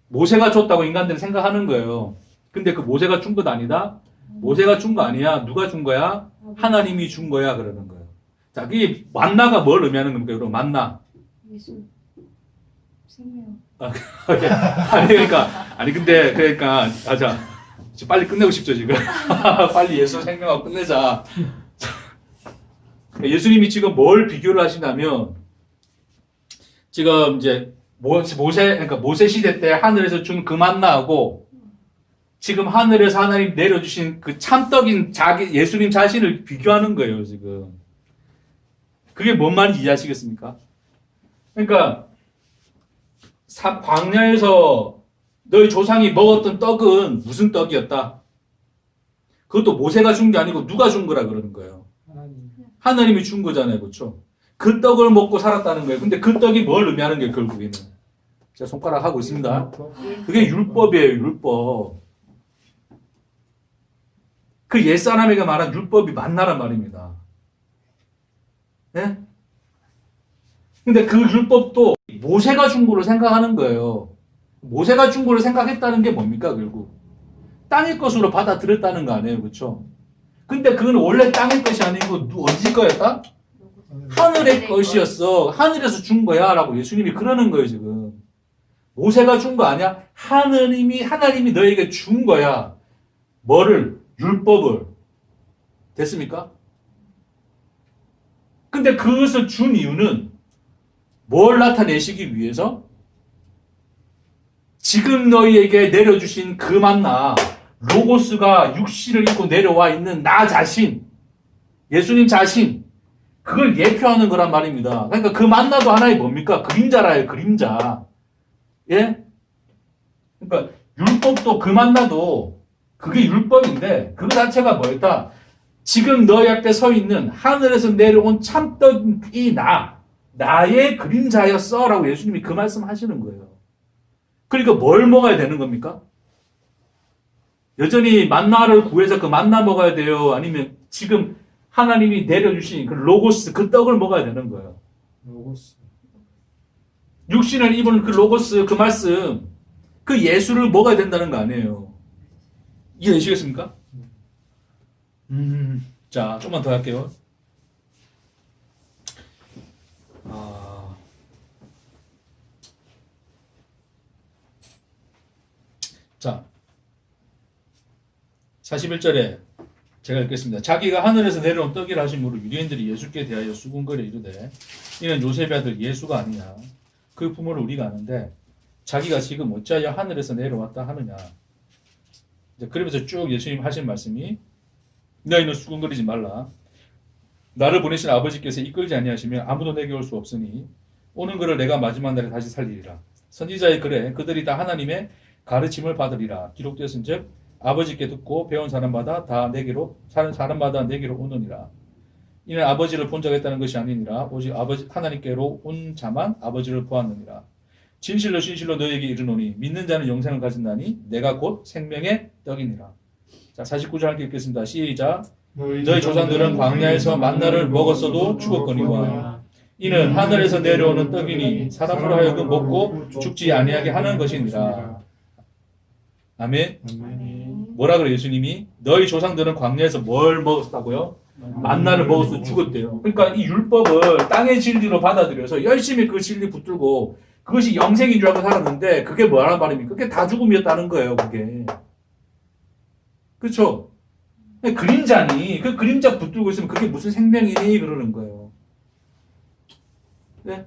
모세가 줬다고 인간들이 생각하는 거예요. 근데 그 모세가 준 것 아니다? 모세가 준 거 아니야. 누가 준 거야? 하나님이 준 거야. 그러는 거예요. 자, 이 만나가 뭘 의미하는 겁니까? 여러분, 만나. 예수 생명. 자, 빨리 끝내고 싶죠, 지금. 빨리 예수 생명하고 끝내자. 예수님이 지금 뭘 비교를 하시냐면, 지금 이제 모세 시대 때 하늘에서 준 그 만나하고, 지금 하늘에서 하나님 내려주신 그 참떡인 예수님 자신을 비교하는 거예요, 지금. 그게 뭔 말인지 이해하시겠습니까? 그러니까, 광야에서 너희 조상이 먹었던 떡은 무슨 떡이었다? 그것도 모세가 준 게 아니고 누가 준 거라 그러는 거예요. 하나님. 하나님이 준 거잖아요. 그렇죠? 그 떡을 먹고 살았다는 거예요. 근데 그 떡이 뭘 의미하는 게 결국에는. 제가 손가락 하고 있습니다. 그게 율법이에요. 율법. 그 옛사람에게 말한 율법이 만나란 말입니다. 네? 근데 그 율법도 모세가 준 거로 생각하는 거예요. 모세가 준 거로 생각했다는 게 뭡니까, 결국? 땅의 것으로 받아들였다는 거 아니에요, 그렇죠? 근데 그건 원래 땅의 것이 아니고 어디 거였다? 하늘의 것이었어. 하늘에서 준 거야 라고 예수님이 그러는 거예요, 지금. 모세가 준 거 아니야? 하나님이 너에게 준 거야. 뭐를? 율법을. 됐습니까? 근데 그것을 준 이유는 뭘 나타내시기 위해서? 지금 너희에게 내려주신 그 만나, 로고스가 육신을 입고 내려와 있는 나 자신, 예수님 자신, 그걸 예표하는 거란 말입니다. 그러니까 그 만나도 하나의 뭡니까? 그림자라요, 그림자. 예? 그러니까 율법도 그 만나도 그게 율법인데 그 자체가 뭐였다? 지금 너희 앞에 서 있는 하늘에서 내려온 참떡이 나의 그림자였어 라고 예수님이 그 말씀 하시는 거예요. 그러니까 뭘 먹어야 되는 겁니까? 여전히 만나를 구해서 그 만나 먹어야 돼요? 아니면 지금 하나님이 내려주신 그 로고스, 그 떡을 먹어야 되는 거예요? 로고스. 육신을 입은 그 로고스, 그 말씀, 그 예수를 먹어야 된다는 거 아니에요? 이해되시겠습니까? 자, 좀만 더 할게요. 자, 41절에 제가 읽겠습니다. 자기가 하늘에서 내려온 떡이라 하심으로 유대인들이 예수께 대하여 수군거려 이르되 이는 요셉의 아들 예수가 아니냐. 그 부모를 우리가 아는데 자기가 지금 어찌하여 하늘에서 내려왔다 하느냐. 그러면서 쭉 예수님 하신 말씀이 너희는 수군거리지 말라. 나를 보내신 아버지께서 이끌지 아니하시면 아무도 내게 올 수 없으니 오는 그를 내가 마지막 날에 다시 살리리라. 선지자의 글에 그들이 다 하나님의 가르침을 받으리라. 기록되었은즉 아버지께 듣고 배운 사람마다 내게로 오느니라. 이는 아버지를 본 자가 있다는 것이 아니니라. 오직 하나님께로 온 자만 아버지를 보았느니라. 진실로 진실로 너희에게 이르노니 믿는 자는 영생을 가진다니 내가 곧 생명의 떡이니라. 자, 49절 함께 읽겠습니다. 시작. 너희 조상들은 광야에서 만나를 먹었어도 죽었거니와 이는 하늘에서 내려오는 떡이니 사람으로 하여금 먹고 죽지 아니하게 하는 것이니라. 아멘. 뭐라 그래요, 예수님이? 너희 조상들은 광야에서 뭘 먹었다고요? 만나를 먹어서 죽었대요. 그러니까 이 율법을 땅의 진리로 받아들여서 열심히 그 진리 붙들고 그것이 영생인 줄 알고 살았는데 그게 뭐라는 말입니까? 그게 다 죽음이었다는 거예요, 그게. 그렇죠? 그림자니, 그 그림자 붙들고 있으면 그게 무슨 생명이니? 그러는 거예요. 네?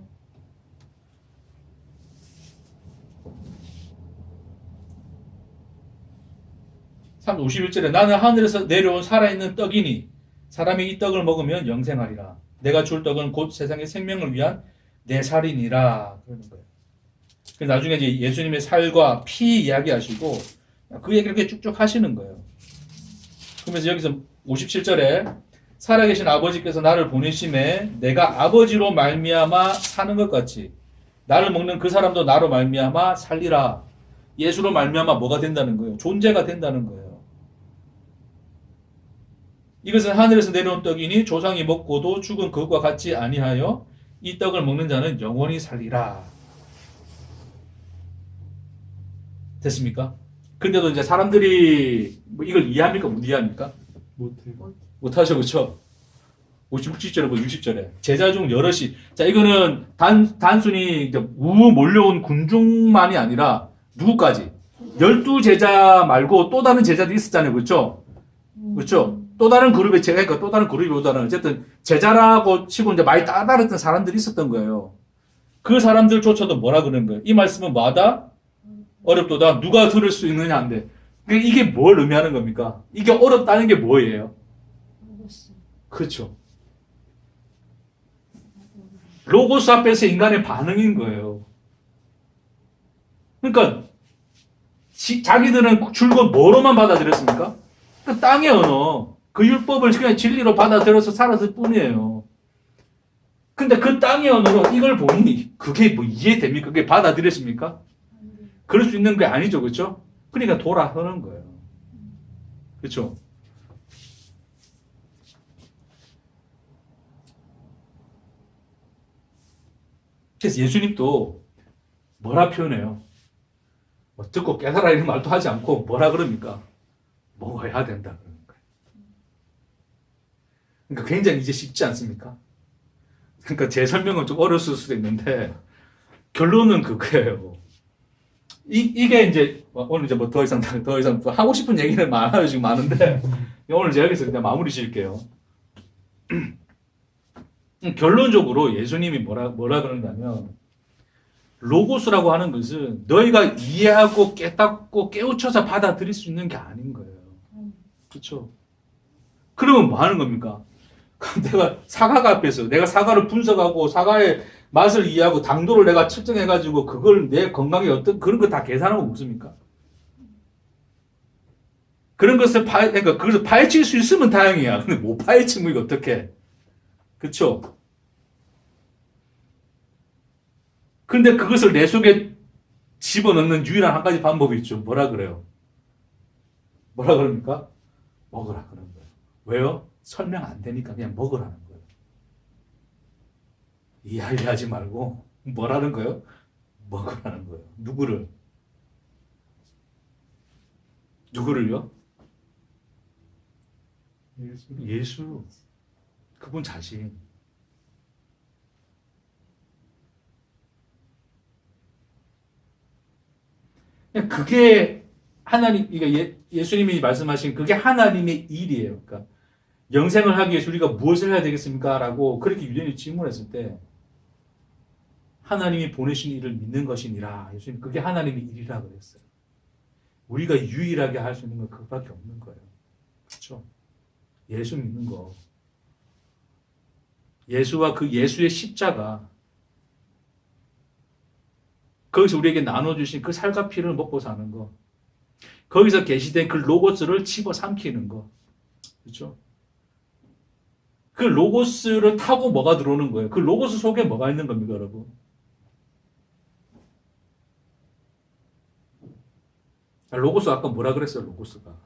51절에 나는 하늘에서 내려온 살아있는 떡이니 사람이 이 떡을 먹으면 영생하리라. 내가 줄 떡은 곧 세상의 생명을 위한 내 살이니라. 그러는 거예요. 나중에 이제 예수님의 살과 피 이야기하시고 그 얘기를 이렇게 쭉쭉 하시는 거예요. 그러면서 여기서 57절에 살아계신 아버지께서 나를 보내심에 내가 아버지로 말미암아 사는 것 같이 나를 먹는 그 사람도 나로 말미암아 살리라. 예수로 말미암아 뭐가 된다는 거예요? 존재가 된다는 거예요. 이것은 하늘에서 내려온 떡이니 조상이 먹고도 죽은 그것과 같지 아니하여 이 떡을 먹는 자는 영원히 살리라. 됐습니까? 근데도 이제 사람들이 뭐 이걸 이해합니까? 못 이해합니까? 못해요. 못하죠, 그렇죠? 57절에 뭐 60절에 제자 중 여럿이 자 이거는 단순히 이제 우 몰려온 군중만이 아니라 누구까지? 12제자 말고 또 다른 제자들이 있었잖아요, 그렇죠? 그렇죠? 또 다른 그룹의 제가 그러니까 또 다른 그룹이보다는 어쨌든 제자라고 치고 이제 많이 따라했던 사람들이 있었던 거예요. 그 사람들조차도 뭐라 그러는 거예요? 이 말씀은 뭐하다? 어렵도다. 누가 들을 수 있느냐 한데. 그러니까 이게 뭘 의미하는 겁니까? 이게 어렵다는 게 뭐예요? 로고스. 그렇죠. 로고스 앞에서 인간의 반응인 거예요. 그러니까 자기들은 줄곧 뭐로만 받아들였습니까? 그 땅의 언어, 그 율법을 그냥 진리로 받아들여서 살았을 뿐이에요. 근데 그 땅의 언어로 이걸 보니 그게 뭐 이해됩니까? 그게 받아들였습니까? 그럴 수 있는 게 아니죠, 그렇죠? 그러니까 돌아서는 거예요. 그렇죠? 그래서 예수님도 뭐라 표현해요? 뭐 듣고 깨달아 이런 말도 하지 않고 뭐라 그럽니까? 먹어야 된다 그러는 거예요. 그러니까 굉장히 이제 쉽지 않습니까? 그러니까 제 설명은 좀 어려웠을 수도 있는데 결론은 그거예요. 이게 이제 오늘 이제 뭐 더 이상 하고 싶은 얘기는 많아요. 지금 많은데 오늘 제가 여기서 그냥 마무리 지을게요. 결론적으로 예수님이 뭐라 그러냐면 로고스라고 하는 것은 너희가 이해하고 깨닫고 깨우쳐서 받아들일 수 있는 게 아닌 거예요. 그렇죠? 그러면 뭐 하는 겁니까? 내가 사과가 앞에서 내가 사과를 분석하고 사과의 맛을 이해하고 당도를 내가 측정해가지고 그걸 내 건강에 어떤 그런 거 다 계산하고 먹습니까? 그런 것을 그러니까 그것을 파헤칠 수 있으면 다행이야. 근데 못 파헤치면 이거 어떡해? 그렇죠? 근데 그것을 내 속에 집어넣는 유일한 한 가지 방법이 있죠. 뭐라 그래요? 뭐라 그럽니까? 먹으라 그런 거예요. 왜요? 설명 안 되니까 그냥 먹으라는 거예요. 이해하려 하지 말고 뭐라는 거예요? 먹으라는 거예요. 누구를? 누구를요? 예수. 그분 자신. 그게 하나님, 그러니까 예수님이 말씀하신 그게 하나님의 일이에요. 그러니까 영생을 하기 위해서 우리가 무엇을 해야 되겠습니까? 라고 그렇게 유대인이 질문했을 때 하나님이 보내신 일을 믿는 것이니라. 예수님 그게 하나님의 일이라 그랬어요. 우리가 유일하게 할 수 있는 건 그것밖에 없는 거예요. 그렇죠? 예수 믿는 거. 예수와 그 예수의 십자가 거기서 우리에게 나눠주신 그 살과 피를 먹고 사는 거. 거기서 계시된 그 로고스를 집어삼키는 거. 그렇죠? 그 로고스를 타고 뭐가 들어오는 거예요? 그 로고스 속에 뭐가 있는 겁니까, 여러분? 로고스 아까 뭐라 그랬어요, 로고스가?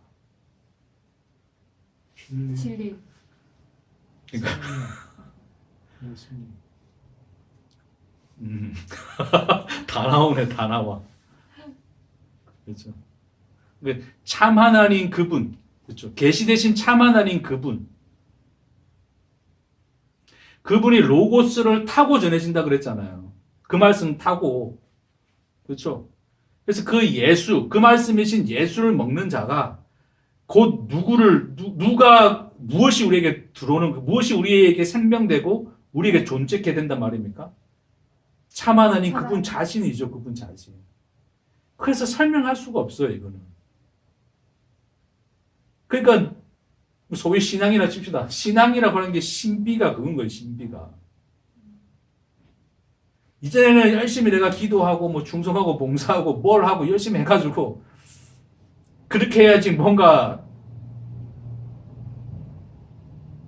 진리. 그러니까 예수님. 다 나오네, 다 나와. 그렇죠. 참 하나님 그분, 그렇죠. 계시되신 참 하나님 그분. 그분이 로고스를 타고 전해진다 그랬잖아요. 그 말씀 타고, 그렇죠. 그래서 그 예수, 그 말씀이신 예수를 먹는 자가 곧 누가 무엇이 우리에게 들어오는, 무엇이 우리에게 생명되고 우리에게 존재케 된단 말입니까? 참 하나님 그분 자신이죠, 그분 자신. 그래서 설명할 수가 없어요, 이거는. 그러니까 소위 신앙이라 칩시다. 신앙이라고 하는 게 신비가 그건 거예요, 신비가. 이전에는 열심히 내가 기도하고 뭐 충성하고 봉사하고 뭘 하고 열심히 해가지고 그렇게 해야지 뭔가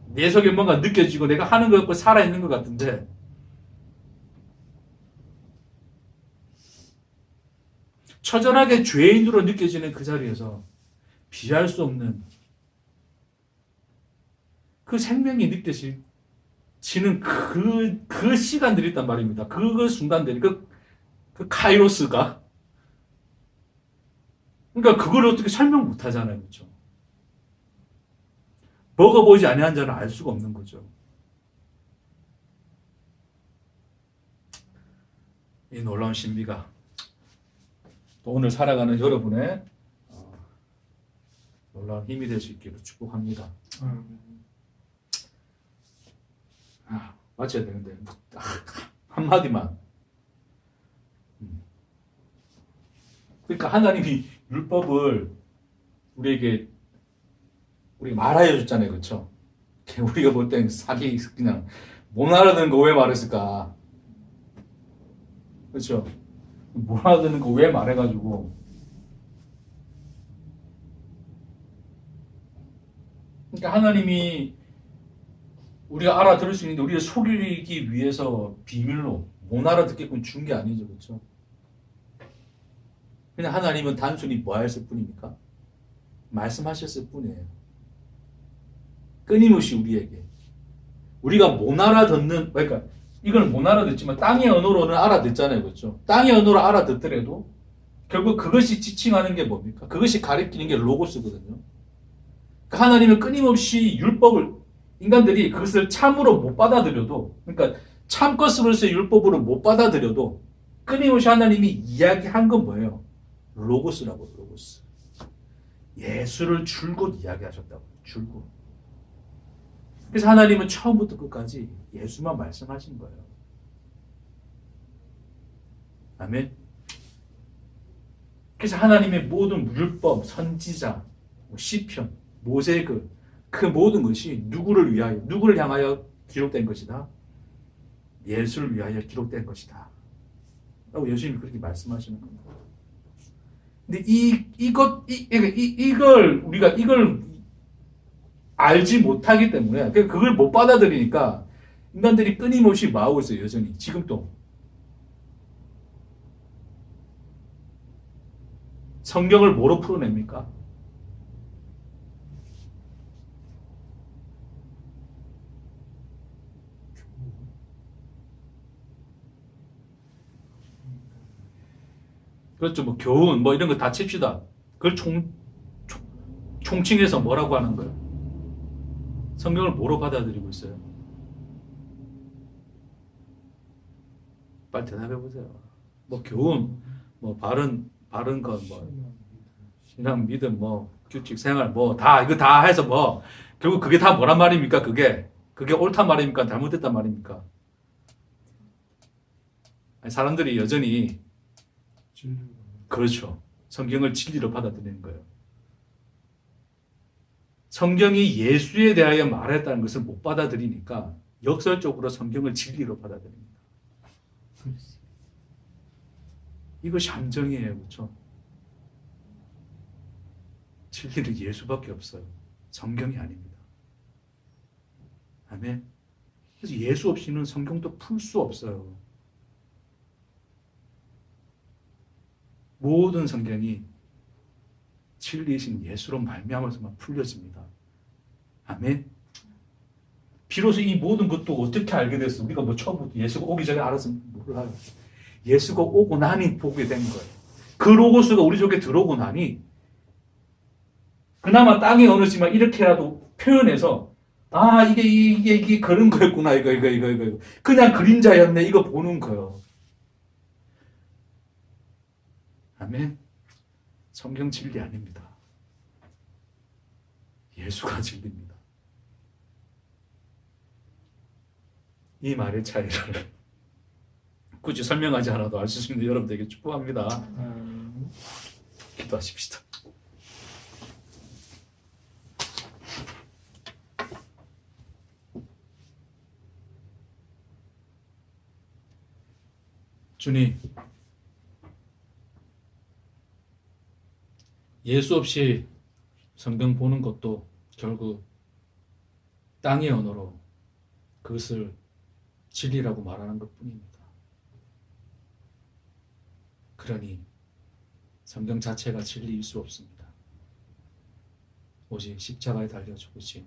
내 속에 뭔가 느껴지고 내가 하는 것 같고 살아있는 것 같은데 처절하게 죄인으로 느껴지는 그 자리에서 비할 수 없는 그 생명이 느껴지는 그 시간들이 있단 말입니다. 그 순간들이, 그 카이로스가. 그러니까 그걸 어떻게 설명 못 하잖아요. 그렇죠? 먹어보지 아니한 자는 알 수가 없는 거죠. 이 놀라운 신비가 또 오늘 살아가는 여러분의 놀라운 힘이 될 수 있기를 축복합니다. 마쳐야 되는데 한마디만. 그러니까 하나님이 율법을 우리에게 말하여 줬잖아요. 그렇죠? 우리가 볼 땐 사기 그냥 못 알아듣는 거 왜 말했을까? 그렇죠? 못 알아듣는 거 왜 말해가지고. 그러니까 하나님이 우리가 알아들을 수 있는데 우리가 속이기 위해서 비밀로 못 알아듣게끔 준 게 아니죠. 그렇죠? 그냥 하나님은 단순히 뭐 하셨을 뿐입니까? 말씀하셨을 뿐이에요. 끊임없이 우리에게. 우리가 못 알아듣는, 그러니까 이걸 못 알아듣지만 땅의 언어로는 알아듣잖아요. 그렇죠? 땅의 언어로 알아듣더라도 결국 그것이 지칭하는 게 뭡니까? 그것이 가리키는 게 로고스거든요. 그러니까 하나님은 끊임없이 율법을, 인간들이 그것을 참으로 못 받아들여도, 그러니까 참것으로서의 율법으로 못 받아들여도 끊임없이 하나님이 이야기한 건 뭐예요? 로고스라고, 로고스. 예수를 줄곧 이야기하셨다고, 줄곧. 그래서 하나님은 처음부터 끝까지 예수만 말씀하신 거예요. 아멘. 그래서 하나님의 모든 율법, 선지자, 시편, 모세글, 그 모든 것이 누구를 위하여, 누구를 향하여 기록된 것이다? 예수를 위하여 기록된 것이다. 라고 예수님이 그렇게 말씀하시는 겁니다. 근데 이걸 알지 못하기 때문에, 그걸 못 받아들이니까 인간들이 끊임없이 마우고 있어요, 여전히. 지금도. 성경을 뭐로 풀어냅니까? 그렇죠. 뭐 교훈, 뭐 이런 거 다 칩시다. 그걸 총칭해서 뭐라고 하는 거예요? 성경을 뭐로 받아들이고 있어요? 빨리 대답해 보세요. 뭐 교훈, 뭐 바른 것, 뭐 신앙, 믿음, 뭐 규칙, 생활, 뭐 다 이거 다 해서 뭐 결국 그게 다 뭐란 말입니까? 그게 옳단 말입니까? 잘못됐단 말입니까? 아니, 사람들이 여전히 그렇죠. 성경을 진리로 받아들이는 거예요. 성경이 예수에 대하여 말했다는 것을 못 받아들이니까 역설적으로 성경을 진리로 받아들입니다. 이것이 함정이에요. 그렇죠? 진리는 예수밖에 없어요. 성경이 아닙니다. 아멘. 그래서 예수 없이는 성경도 풀 수 없어요. 모든 성경이 진리이신 예수로 말미암아서만 풀려집니다. 아멘. 비로소 이 모든 것도 어떻게 알게 됐어? 우리가 뭐 처음부터 예수가 오기 전에 알았으면 몰라요. 예수가 오고 나니 보게 된 거예요. 그 로고스가 우리 속에 들어오고 나니 그나마 땅의 언어지만 이렇게라도 표현해서 이게 그런 거였구나. 이거. 그냥 그림자였네. 이거 보는 거예요. 아멘. 성경 진리 아닙니다. 예수가 진리입니다. 이 말의 차이를 굳이 설명하지 않아도 알 수 있는 여러분들에게 축복합니다. 기도하십시다. 주님, 예수 없이 성경 보는 것도 결국 땅의 언어로 그것을 진리라고 말하는 것뿐입니다. 그러니 성경 자체가 진리일 수 없습니다. 오직 십자가에 달려 죽으신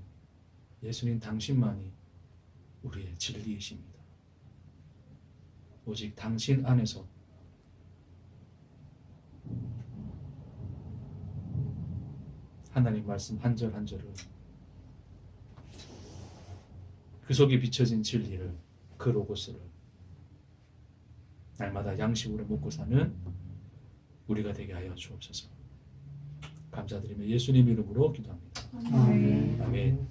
예수님 당신만이 우리의 진리이십니다. 오직 당신 안에서 하나님 말씀 한 절 한 절을, 그 속에 비춰진 진리를, 그 로고스를 날마다 양식으로 먹고 사는 우리가 되게 하여 주옵소서. 감사드리며 예수님 이름으로 기도합니다. 아멘. 아멘.